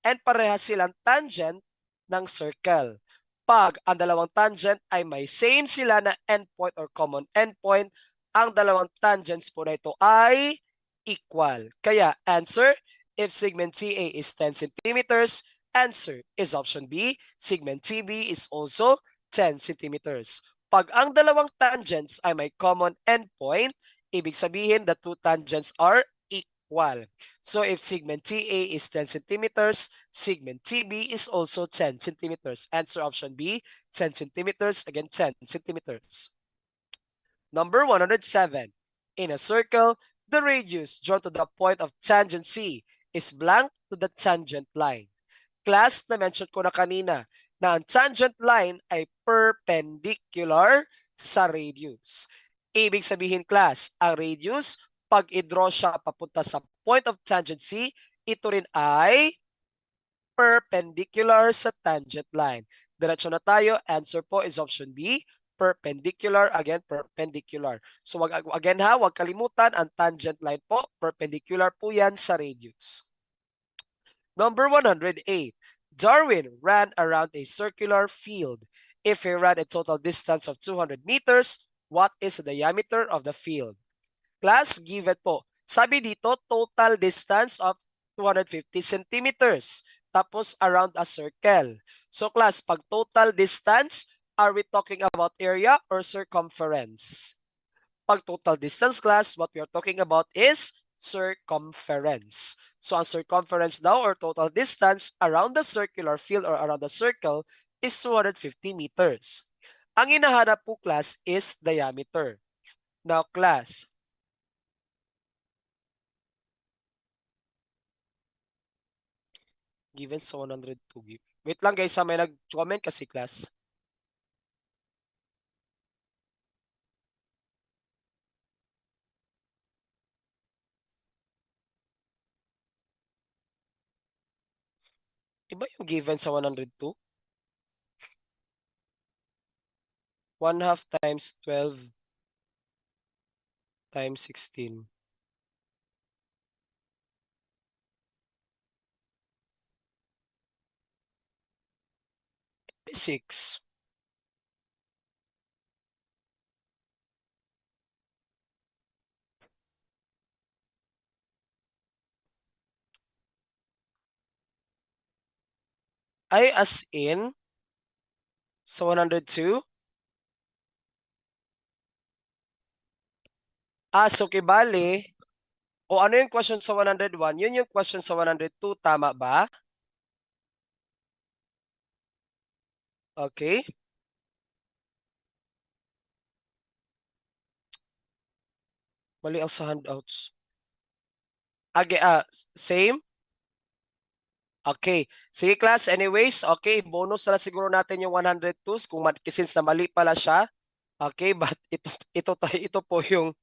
and parehas silang tangent ng circle. Pag ang dalawang tangent ay may same sila na endpoint or common endpoint, ang dalawang tangents po na ito ay equal. Kaya answer, if segment TA is 10 centimeters, answer is option B. Segment TB is also 10 centimeters. Pag ang dalawang tangents ay may common endpoint, ibig sabihin the two tangents are equal. So if segment TA is 10 centimeters, segment TB is also 10 centimeters. Answer option B, 10 centimeters, again 10 centimeters. Number 107. In a circle, the radius drawn to the point of tangent C is blank to the tangent line. Class, na-mention ko na kanina na ang tangent line ay perpendicular sa radius. Ibig sabihin class, ang radius, pag i-draw siya papunta sa point of tangent C, ito rin ay perpendicular sa tangent line. Diretso na tayo, answer po is option B, perpendicular, again, perpendicular. So again ha, huwag kalimutan, ang tangent line po, perpendicular po yan sa radius. Number 108. Darwin ran around a circular field. If he ran a total distance of 200 meters, what is the diameter of the field? Class, given po. Sabi dito, total distance of 250 centimeters. Tapos around a circle. So class, pag total distance, are we talking about area or circumference? Pag total distance class, what we are talking about is circumference. So ang circumference daw or total distance around the circular field or around the circle is 250 meters. Ang hinahanap po class is diameter. Now class, given sa 102. Wait lang guys, may nag-comment kasi class. Iba yung given sa 102? 1/2 times 12 times 16. 6. Ay as in sa 102? So kibali, o ano yung question sa 101, yun yung question sa 102, tama ba? Okay. Mali ang sa handouts. Same? Okay. Sige class, anyways, okay, bonus na siguro natin yung 102 kung since na mali pala siya. Okay, but ito po yung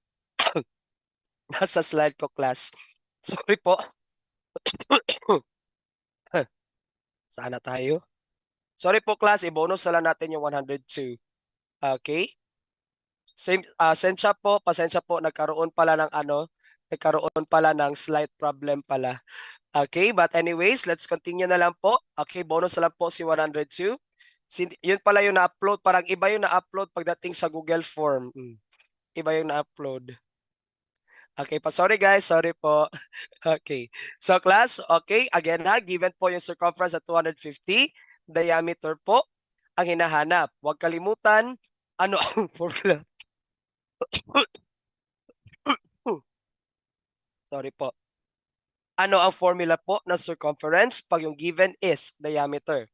nasa slide ko class. Sorry po. Sana tayo. Sorry po class, i-bonus na lang natin yung 102. Okay? Pasensya po, nagkaroon pala ng slight problem pala. Okay, but anyways, let's continue na lang po. Okay, bonus na lang po si 102. Yun pala yung na-upload, parang iba yung na-upload pagdating sa Google Form. Iba yung na-upload. Okay pa, sorry guys, sorry po. Okay, so class, okay, again ha, given po yung circumference at 250, diameter po ang hinahanap. Huwag kalimutan, ano ang formula? Sorry po. Ano ang formula po ng circumference pag yung given is diameter?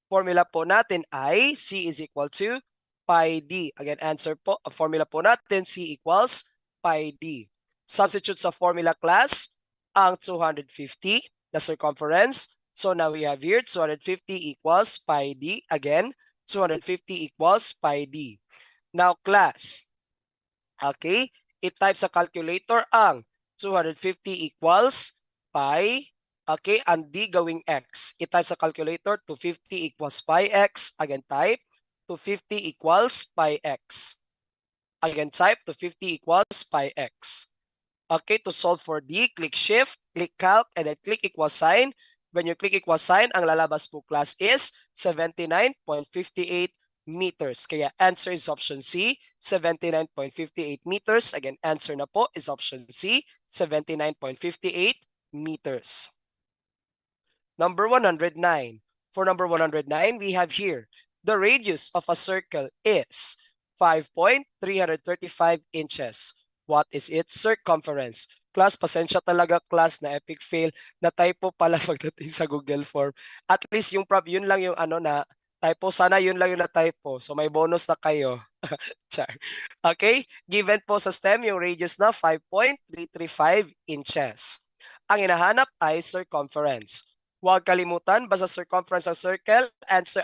Formula po natin ay C is equal to pi d. Again, answer po, ang formula po natin C equals pi d. Substitute sa formula class ang 250, the circumference. So now we have here 250 equals pi d. Again, 250 equals pi d. Now class, okay, i-type sa calculator ang 250 equals pi, okay, and d gawing x. I-type sa calculator 250 equals pi x. Again, type 250 equals pi x. Again, type 250 equals pi x. Okay, to solve for d, click shift, click calc, and then click equal sign. When you click equal sign, ang lalabas po class is 79.58 meters. Kaya answer is option C, 79.58 meters. Again, answer na po is option C, 79.58 meters. Number 109. For number 109, we have here, the radius of a circle is 5.335 inches. What is its circumference? Class, pasensya talaga class na epic fail. Na typo pala pagdating sa Google Form. At least yung yun lang yung na typo. Sana yun lang yung na typo. So may bonus na kayo. Char. Okay? Given po sa STEM yung radius na 5.335 inches. Ang hinahanap ay circumference. Huwag kalimutan, basta circumference ng circle,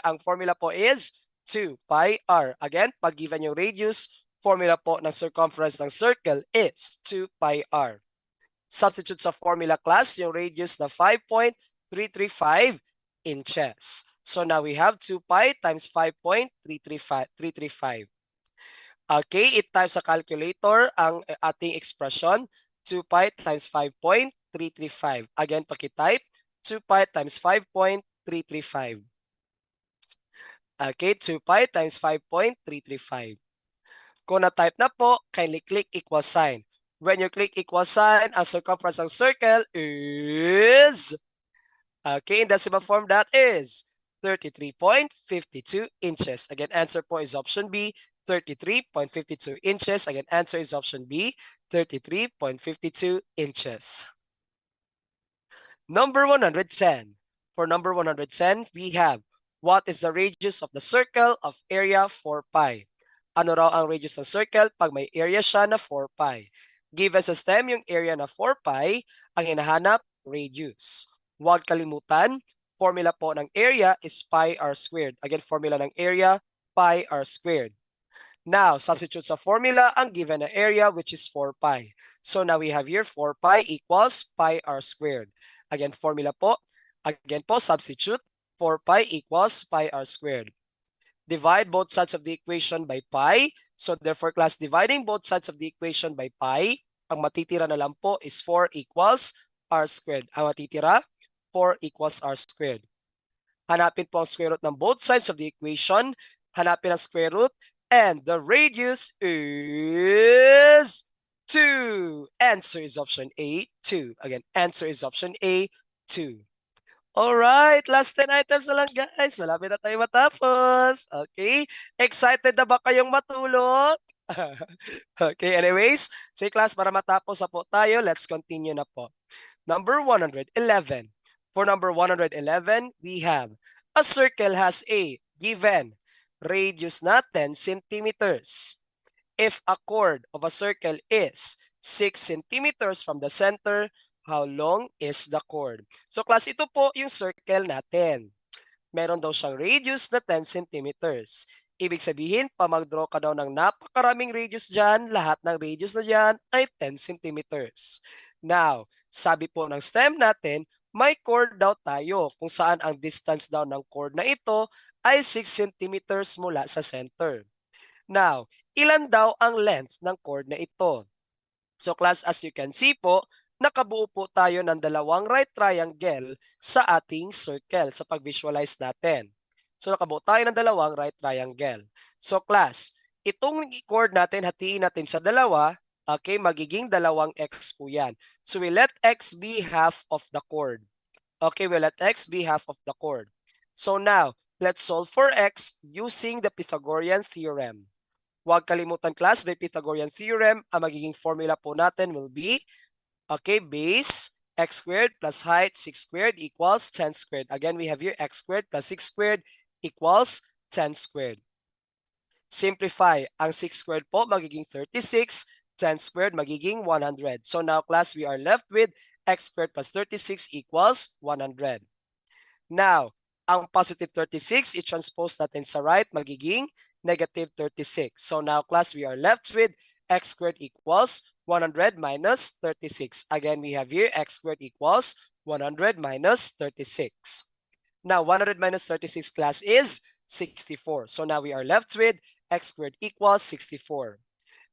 ang formula po is 2 pi r. Again, pag given yung radius, formula po ng circumference ng circle is 2 pi r. Substitute sa formula class yung radius na 5.335 inches. So now we have 2 pi times 5.335. Okay, i-type sa calculator ang ating expression, 2 pi times 5.335. Again, paki-type 2 pi times 5.335. Okay, 2 pi times 5.335. Kung na-type na po, kindly click equal sign. When you click equal sign, ang circumference ng circle is, okay, in decimal form, that is 33.52 inches. Again, answer po is option B, 33.52 inches. Again, answer is option B, 33.52 inches. Number 110. For number 110, we have, what is the radius of the circle of area 4 pi? Ano raw ang radius ng circle pag may area siya na 4 pi? Given sa STEM yung area na 4 pi, ang hinahanap, radius. Huwag kalimutan, formula po ng area is pi r squared. Again, formula ng area, pi r squared. Now, substitute sa formula ang given na area which is 4 pi. So now we have here 4 pi equals pi r squared. Again, formula po. Again po, substitute. 4 pi equals pi r squared. Divide both sides of the equation by pi. So therefore, class, dividing both sides of the equation by pi, ang matitira na lang po is 4 equals r squared. Ang matitira, 4 equals r squared. Hanapin po ang square root ng both sides of the equation. Hanapin ang square root. And the radius is 2. Answer is option A, 2. Again, answer is option A, 2. Alright, last 10 items na lang guys. Malapit na tayo matapos. Okay, excited na ba kayong matulog? Okay, anyways, say class, para matapos na po tayo, let's continue na po. Number 111. For number 111, we have, a circle has a given radius na 10 centimeters. If a chord of a circle is 6 centimeters from the center, how long is the chord? So class, ito po yung circle natin. Meron daw siyang radius na 10 centimeters. Ibig sabihin, pa mag-draw ka daw ng napakaraming radius dyan, lahat ng radius na dyan ay 10 centimeters. Now, sabi po ng STEM natin, may chord daw tayo kung saan ang distance daw ng chord na ito ay 6 centimeters mula sa center. Now, ilan daw ang length ng chord na ito? So class, as you can see po, nakabuo po tayo ng dalawang right triangle sa ating circle sa pag-visualize natin. So nakabuo tayo ng dalawang right triangle. So class, itong chord natin, hatiin natin sa dalawa, okay, magiging dalawang x po yan. So we let x be half of the chord. Okay, we let x be half of the chord. So now, let's solve for x using the Pythagorean theorem. Huwag kalimutan class, by Pythagorean theorem, ang magiging formula po natin will be, okay, base x squared plus height 6 squared equals 10 squared. Again, we have here x squared plus 6 squared equals 10 squared. Simplify, ang 6 squared po magiging 36, 10 squared magiging 100. So now class, we are left with x squared plus 36 equals 100. Now, ang positive 36, i-transpose natin sa right, magiging negative 36. So now class, we are left with x squared equals 100 minus 36. Again, we have here x squared equals 100 minus 36. Now, 100 minus 36 class is 64. So now we are left with x squared equals 64.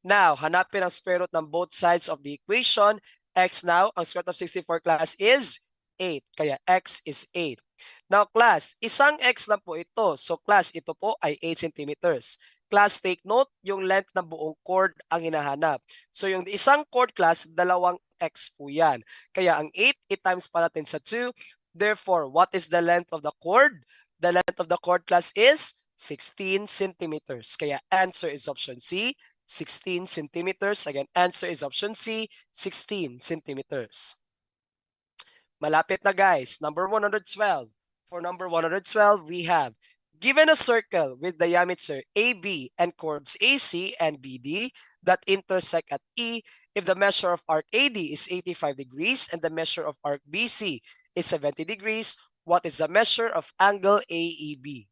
Now, hanapin ang square root ng both sides of the equation. X now, ang square root of 64 class is 8. Kaya x is 8. Now class, isang x lang po ito. So class, ito po ay 8 centimeters. Class, take note, yung length ng buong chord ang hinahanap. So yung isang chord class, dalawang x po yan. Kaya ang 8, i-times pa natin sa 2. Therefore, what is the length of the chord? The length of the chord class is 16 centimeters. Kaya answer is option C, 16 centimeters. Again, answer is option C, 16 centimeters. Malapit na guys. Number 112. For number 112, we have, given a circle with diameter AB and chords AC and BD that intersect at E, if the measure of arc AD is 85 degrees and the measure of arc BC is 70 degrees, what is the measure of angle AEB?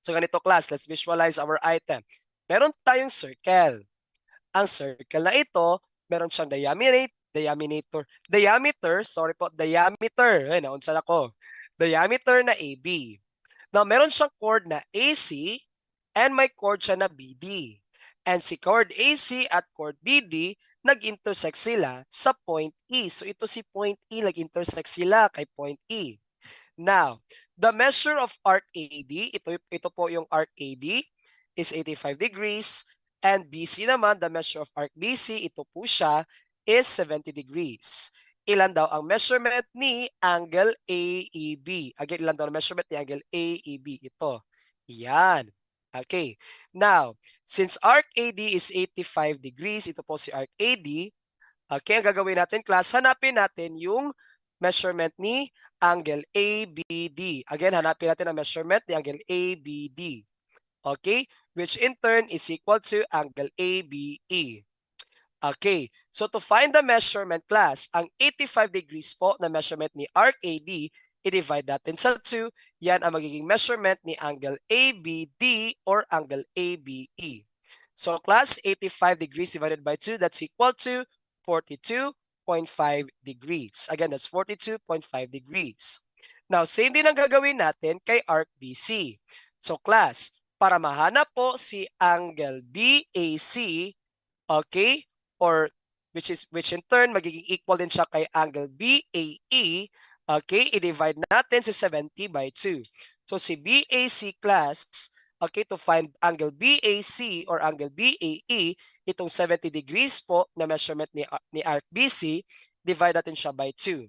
So ganito class, let's visualize our item. Meron tayong circle. Ang circle na ito, meron siyang diameter, ay naunsan ako. Diameter na AB. Now, meron siyang chord na AC and may chord siya na BD. And si chord AC at chord BD, nag-intersect sila sa point E. So ito si point E, nag-intersect sila kay point E. Now, the measure of arc AD, ito po yung arc AD, is 85 degrees. And BC naman, the measure of arc BC, ito po siya, is 70 degrees. Ilan daw ang measurement ni angle AEB? Again, ilan daw ang measurement ni angle AEB? Ito. Yan. Okay. Now, since arc AD is 85 degrees, ito po si arc AD. Okay, ang gagawin natin, class, hanapin natin yung measurement ni angle ABD. Again, hanapin natin ang measurement ni angle ABD. Okay, which in turn is equal to angle ABE. Okay, so to find the measurement, class, ang 85 degrees po na measurement ni arc AD, i-divide natin sa 2. Yan ang magiging measurement ni angle ABD or angle ABE. So class, 85 degrees divided by 2, that's equal to 42.5 degrees. Again, that's 42.5 degrees. Now, same din ang gagawin natin kay arc BC. So class, para mahanap po si angle BAC, okay, or which in turn magiging equal din siya kay angle BAE, okay, i-divide natin si 70 by 2. So si BAC, class, okay, to find angle BAC or angle BAE, itong 70 degrees po na measurement ni arc BC, divide natin siya by 2.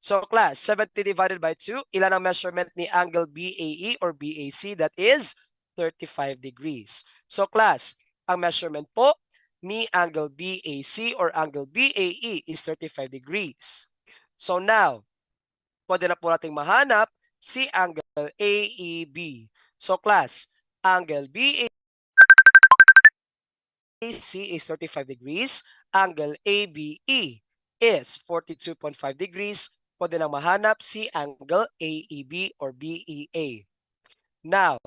So class, 70 divided by 2, ilan ang measurement ni angle BAE or BAC? That is 35 degrees. So class, ang measurement po ni angle BAC or angle BAE is 35 degrees. So now, pwede na po nating mahanap si angle AEB. So class, angle BAC is 35 degrees, angle ABE is 42.5 degrees. Pwede na mahanap si angle AEB or BEA. Now,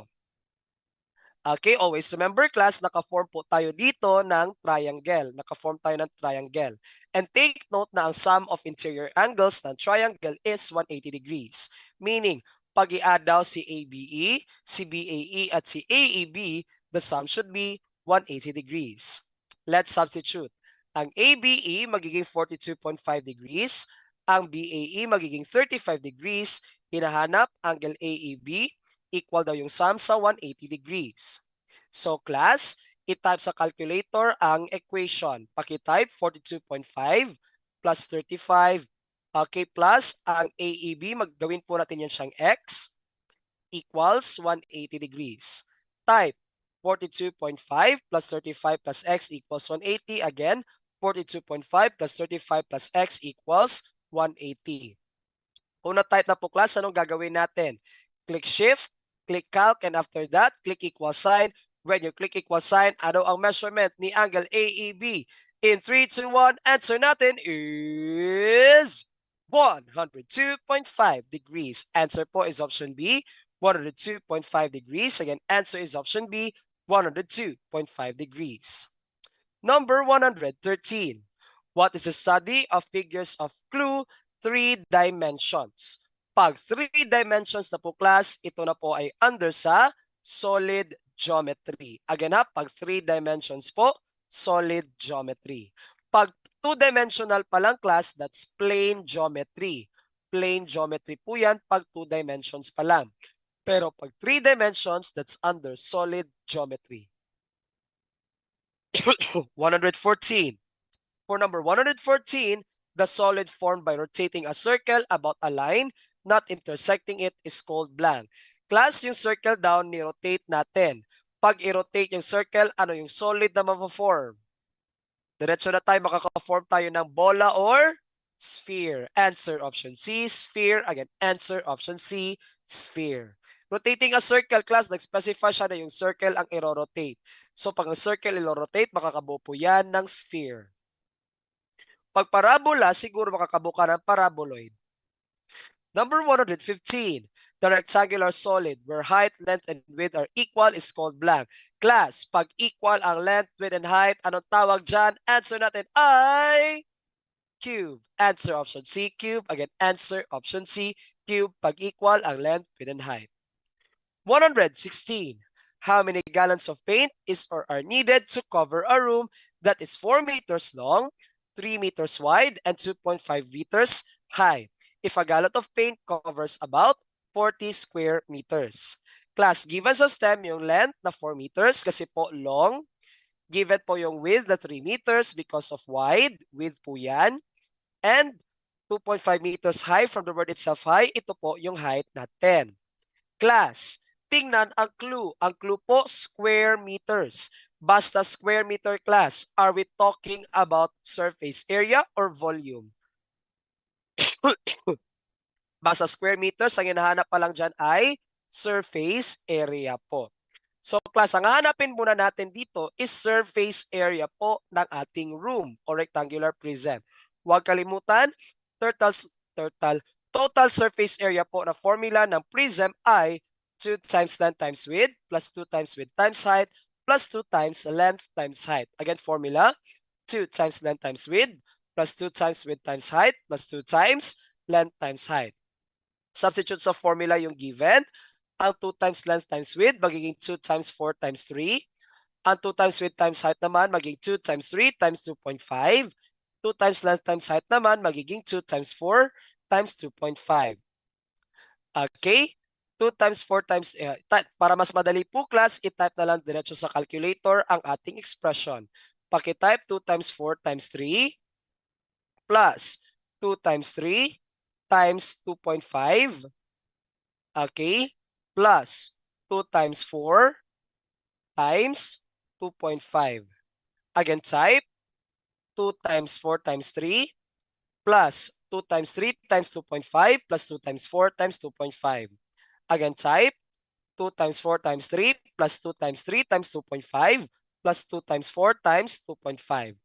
okay, always remember, class, naka-form po tayo dito ng triangle. Naka-form tayo ng triangle. And take note na ang sum of interior angles ng triangle is 180 degrees. Meaning, pag i-add daw si ABE, si BAE, at si AEB, the sum should be 180 degrees. Let's substitute. Ang ABE magiging 42.5 degrees. Ang BAE magiging 35 degrees. Hinahanap angle AEB, equal daw yung sum sa 180 degrees. So class, i-type sa calculator ang equation. Paki-type 42.5 plus 35. Okay, plus ang AEB, maggawin po natin yan siyang x equals 180 degrees. Type 42.5 plus 35 plus x equals 180. Again, 42.5 plus 35 plus x equals 180. Kung na-type na po, class, anong gagawin natin? Click shift, click calc, and after that, click equal sign. When you click equal sign, ano ang measurement ni angle AEB? In 3, 2, 1, answer natin is 102.5 degrees. Answer po is option B, 102.5 degrees. Again, answer is option B, 102.5 degrees. Number 113. What is the study of figures of clue 3 dimensions? Pag 3 dimensions na po, class, ito na po ay under sa solid geometry. Again ha, pag 3 dimensions po, solid geometry. Pag 2-dimensional pa lang, class, that's plane geometry. Plane geometry po yan pag 2 dimensions pa lang. Pero pag 3 dimensions, that's under solid geometry. 114. For number 114, the solid formed by rotating a circle about a line, not intersecting it, is called blank. Class, yung circle down, ni-rotate natin. Pag i-rotate yung circle, ano yung solid na ma-form? Diretso na tayo, makaka-form tayo ng bola or sphere. Answer option C, sphere. Again, answer option C, sphere. Rotating a circle, class, nag-specify siya na yung circle ang i-rotate. So pag ang circle i-rotate, makakabuo po yan ng sphere. Pag parabola, siguro makakabuo ka ng paraboloid. Number 115. The rectangular solid where height, length, and width are equal is called blank. Class, pag equal ang length, width, and height, anong tawag dyan? Answer natin ay cube. Answer option C, cube. Again, answer option C, cube. Pag equal ang length, width, and height. 116. How many gallons of paint is or are needed to cover a room that is 4 meters long, 3 meters wide, and 2.5 meters high? If a gallon of paint covers about 40 square meters. Class, given sa STEM yung length na 4 meters kasi po long. Given po yung width na 3 meters because of wide. Width po yan. And 2.5 meters high from the word itself high. Ito po yung height na 10. Class, tingnan ang clue. Ang clue po, square meters. Basta square meter class, are we talking about surface area or volume? Basta square meters, ang hinahanap pa lang dyan ay surface area po. So class, ang hahanapin muna natin dito is surface area po ng ating room o rectangular prism. Huwag kalimutan, total surface area po na formula ng prism ay 2 times length times width plus 2 times width times height plus 2 times length times height. Again, formula, 2 times length times width plus 2 times width times height plus 2 times length times height. Substitute sa formula yung given. Ang 2 times length times width magiging 2 times 4 times 3. Ang 2 times width times height naman magiging 2 times 3 times 2.5. 2 times length times height naman magiging 2 times 4 times 2.5. Okay? 2 times 4 times, para mas madali po class, i-type na lang diretso sa calculator ang ating expression. Paki-type 2 times 4 times 3 plus 2 times 3 times 2.5. Okay? Plus 2 times 4 times 2.5. Again, type 2 times 4 times 3 plus 2 times 3 times 2.5 plus 2 times 4 times 2.5. Again, type 2 times 4 times 3 plus 2 times 3 times 2.5 plus 2 times 4 times 2.5.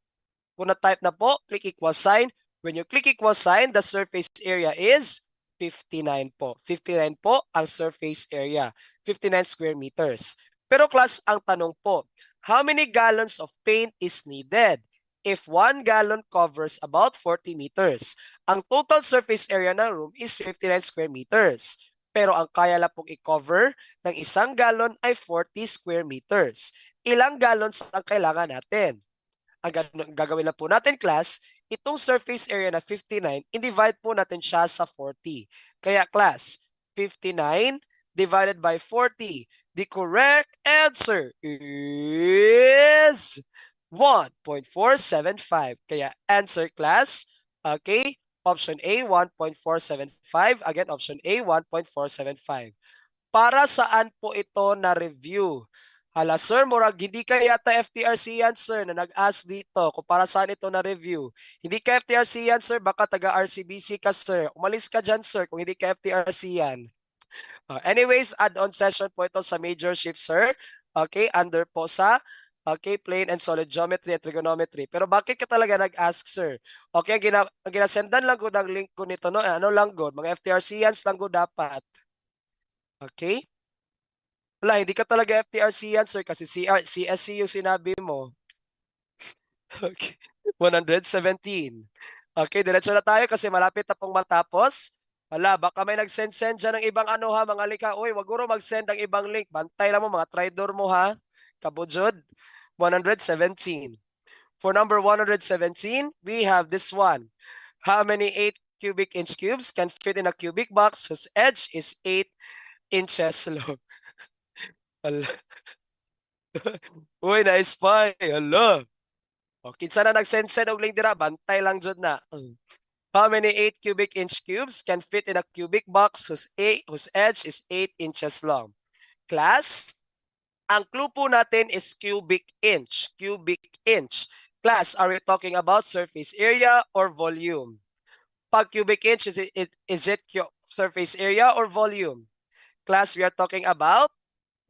Kung na-type na po, click equal sign. When you click equal sign, the surface area is 59 po. 59 po ang surface area. 59 square meters. Pero class, ang tanong po, how many gallons of paint is needed? If 1 gallon covers about 40 meters. Ang total surface area ng room is 59 square meters. Pero ang kaya lang pong i-cover ng 1 gallon ay 40 square meters. Ilang gallons ang kailangan natin? Ang gagawin lang po natin class, itong surface area na 59, i-divide po natin siya sa 40. Kaya class, 59 divided by 40. The correct answer is 1.475. Kaya answer class, okay, option A, 1.475. Again, option A, 1.475. Para saan po ito na-review? Hala sir, murag hindi ka yata FTRC yan sir na nag-ask dito kung para saan ito na-review. Hindi ka FTRC yan sir, baka taga-RCBC ka sir. Umalis ka dyan sir kung hindi ka FTRC yan. Anyways, add-on session po ito sa major shift sir. Okay, under po sa plane and solid geometry at trigonometry. Pero bakit ka talaga nag-ask sir? Okay, ang ginasendan lang ko ng link ko nito, no? Ano lang good, mga FTRCians lang go dapat. Okay? Wala, hindi ka talaga FTRC yan, sir, kasi CSC yung sinabi mo. Okay. 117. Okay, diretso na tayo kasi malapit na pong matapos. Wala, baka may nag-send dyan ng ibang ano ha, mga lika. Uy, wag mo mag-send ng ibang link. Bantay lang mo, mga traidor mo ha. Kabujod. 117. For number 117, we have this one. How many 8 cubic inch cubes can fit in a cubic box whose edge is 8 inches long? Uy, na-spy. Hala. O, kinsa na nag-send og link dira, bantay lang jud na. How many 8 cubic inch cubes can fit in a cubic box whose edge is 8 inches long? Class, ang clue po natin is cubic inch. Cubic inch. Class, are we talking about surface area or volume? Pag cubic inch, is it surface area or volume? Class, we are talking about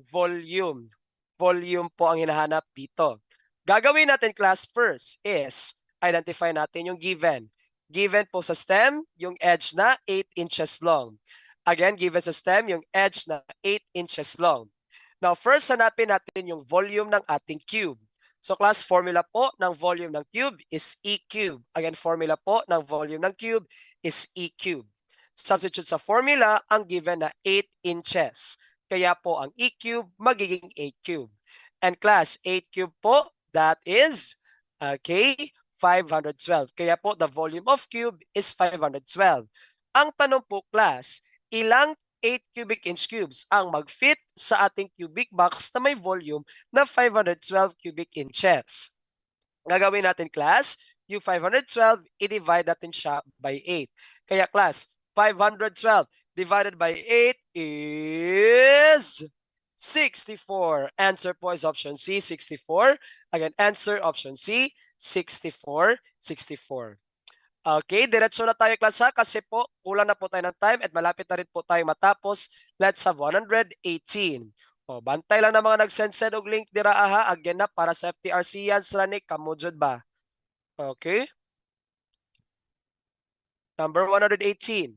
volume. Volume po ang hinahanap dito. Gagawin natin class first is identify natin yung given. Given po sa stem, yung edge na 8 inches long. Again, given sa stem, yung edge na 8 inches long. Now, first hanapin natin yung volume ng ating cube. So class, formula po ng volume ng cube is E cube. Again, formula po ng volume ng cube is E cube. Substitute sa formula ang given na 8 inches. Kaya po ang E cube magiging 8 cube. And class, 8 cube po, that is, okay, 512. Kaya po the volume of cube is 512. Ang tanong po class, ilang 8 cubic inch cubes ang mag-fit sa ating cubic box na may volume na 512 cubic inches? Gagawin natin class, yung 512, i-divide natin siya by 8. Kaya class, 512 divided by 8 is 64. Answer po is option C, 64. Again, answer option C, 64, 64. Okay, diretso na tayo klase kasi po kulang na po tayo ng time at malapit na rin po tayo matapos. Let's have 118. O, bantay lang na mga nag-send og link dira aha. Again na para sa FTRC yan, Slanik, kamudjod ba? Okay. Number 118.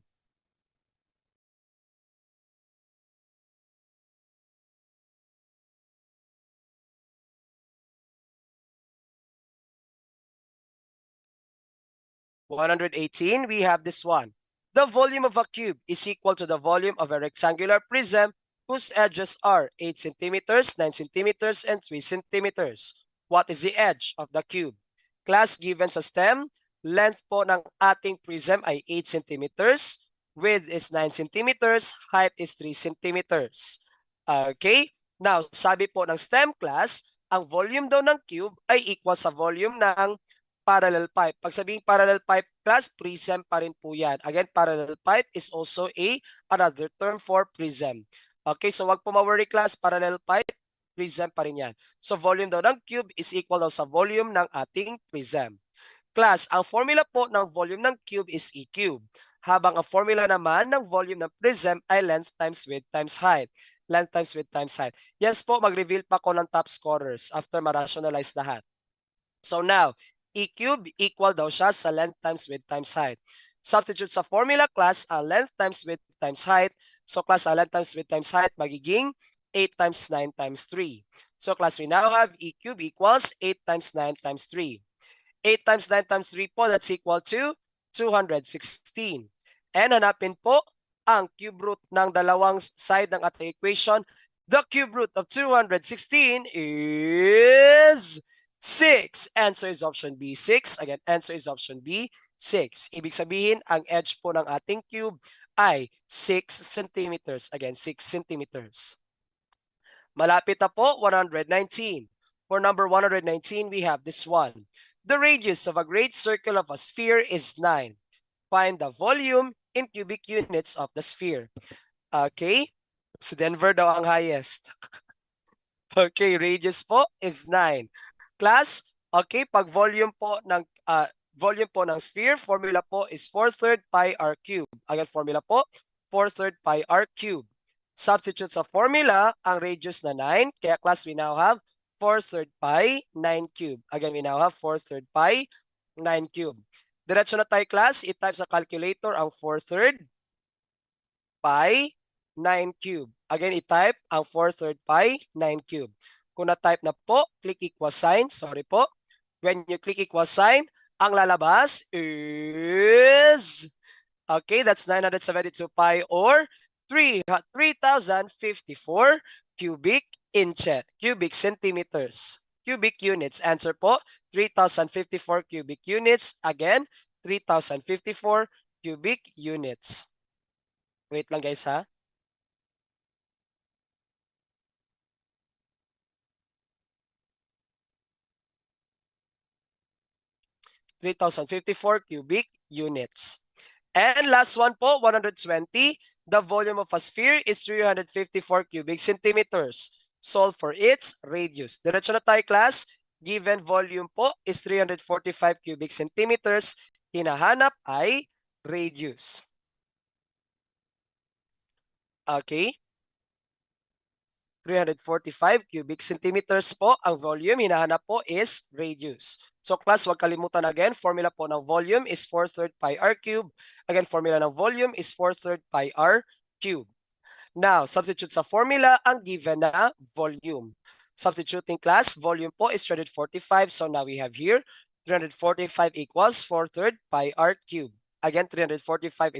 We have this one. The volume of a cube is equal to the volume of a rectangular prism whose edges are 8 centimeters, 9 centimeters, and 3 centimeters. What is the edge of the cube? Class, given sa STEM, length po ng ating prism ay 8 centimeters, width is 9 centimeters, height is 3 centimeters. Okay? Now, sabi po ng STEM class, ang volume daw ng cube ay equal sa volume ng parallel pipe. Pag sabing parallel pipe class, prism pa rin po yan. Again, parallel pipe is also another term for prism. Okay, so wag po ma-worry class, parallel pipe, prism pa rin yan. So volume daw ng cube is equal daw sa volume ng ating prism. Class, ang formula po ng volume ng cube is E cube. Habang ang formula naman ng volume ng prism ay length times width times height. Length times width times height. Yes po, mag-reveal pa ko ng top scorers after ma-rationalize lahat. So now, E cube equal daw siya sa length times width times height. Substitute sa formula class, length times width times height. So class, length times width times height magiging 8 times 9 times 3. So class, we now have E cube equals 8 times 9 times 3. 8 times 9 times 3 po, that's equal to 216. And hanapin po ang cube root ng dalawang side ng ating equation. The cube root of 216 is 6. Answer is option B, 6. Again, answer is option B, 6. Ibig sabihin, ang edge po ng ating cube ay 6 centimeters. Again, 6 centimeters. Malapit na po, 119. For number 119, we have this one. The radius of a great circle of a sphere is 9. Find the volume in cubic units of the sphere. Okay, so Denver daw ang highest. Okay, radius po is 9. Class, okay, pag volume po ng sphere, formula po is 4/3 pi r cube. Again, formula po, 4/3 pi r cube. Substitute sa formula ang radius na 9, kaya class, we now have 4/3 pi 9 cube. Again, we now have 4/3 pi 9 cube. Diretso na tayo class, i-type sa calculator ang 4/3 pi 9 cube. Again, i-type ang 4/3 pi 9 cube. Kung na-type na po, click equal sign. Sorry po. When you click equal sign, ang lalabas is, okay, that's 972 pi or 3,054 cubic inches, cubic centimeters, cubic units. Answer po, 3,054 cubic units. Again, 3,054 cubic units. Wait lang guys ha. (3,054 cubic units). And last one po, 120. The volume of a sphere is 354 cubic centimeters. Solve for its radius. Diretso na tayo class. Given volume po is 345 cubic centimeters. Hinahanap ay radius. Okay. 345 cubic centimeters po ang volume. Hinahanap po is radius. So class, huwag kalimutan again, formula po ng volume is 4/3 pi r cube. Again, formula ng volume is 4/3 pi r cube. Now, substitute sa formula ang given na volume. Substituting class, volume po is 345. So now we have here 345 equals 4/3 pi r cube. Again, 345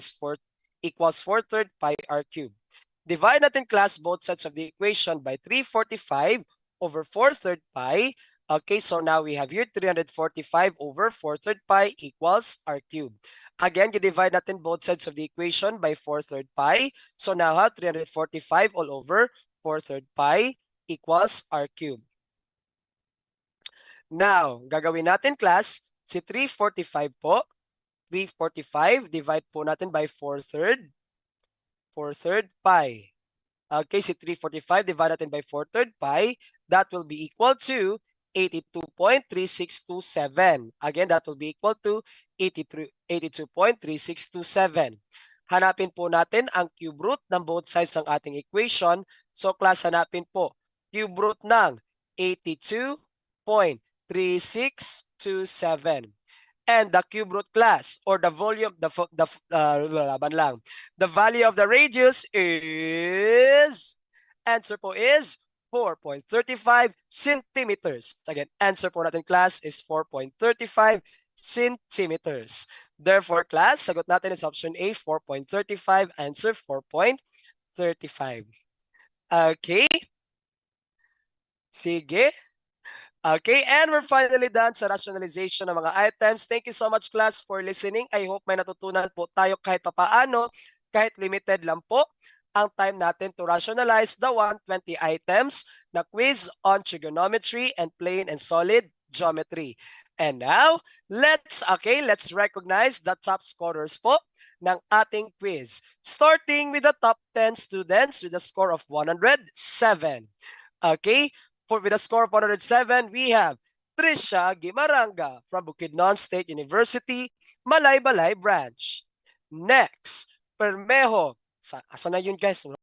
equals 4/3 pi r cube. Divide natin class both sides of the equation by 345 over 4/3 pi. Okay, so now we have here 345 over 4/3 pi equals r cube. Again, divide natin both sides of the equation by 4/3 pi. So now have 345 all over 4/3 pi equals r cube. Now, gagawin natin class, si 345 po. 345, divide po natin by 4/3 pi. Okay, si 345 divided by 4/3 pi, that will be equal to 82.3627. Again, that will be equal to 82.3627. Hanapin po natin ang cube root ng both sides ng ating equation. So class, hanapin po cube root ng 82.3627. And the cube root class or the volume, the value of the radius is, answer po is 4.35 centimeters. Again, answer po natin class is 4.35 centimeters. Therefore, class, sagot natin is option A, 4.35. Answer, 4.35. Okay. Sige. Okay, and we're finally done sa rationalization ng mga items. Thank you so much, class, for listening. I hope may natutunan po tayo kahit papaano, kahit limited lang po ang time natin to rationalize the 120 items na quiz on trigonometry and plane and solid geometry. And now, let's recognize the top scorers po ng ating quiz. Starting with the top 10 students with a score of 107. Okay, with a score of 107, we have Trisha Gimaranga from Bukidnon State University, Malaybalay Branch. Next, Permejo. Asa na yun, guys?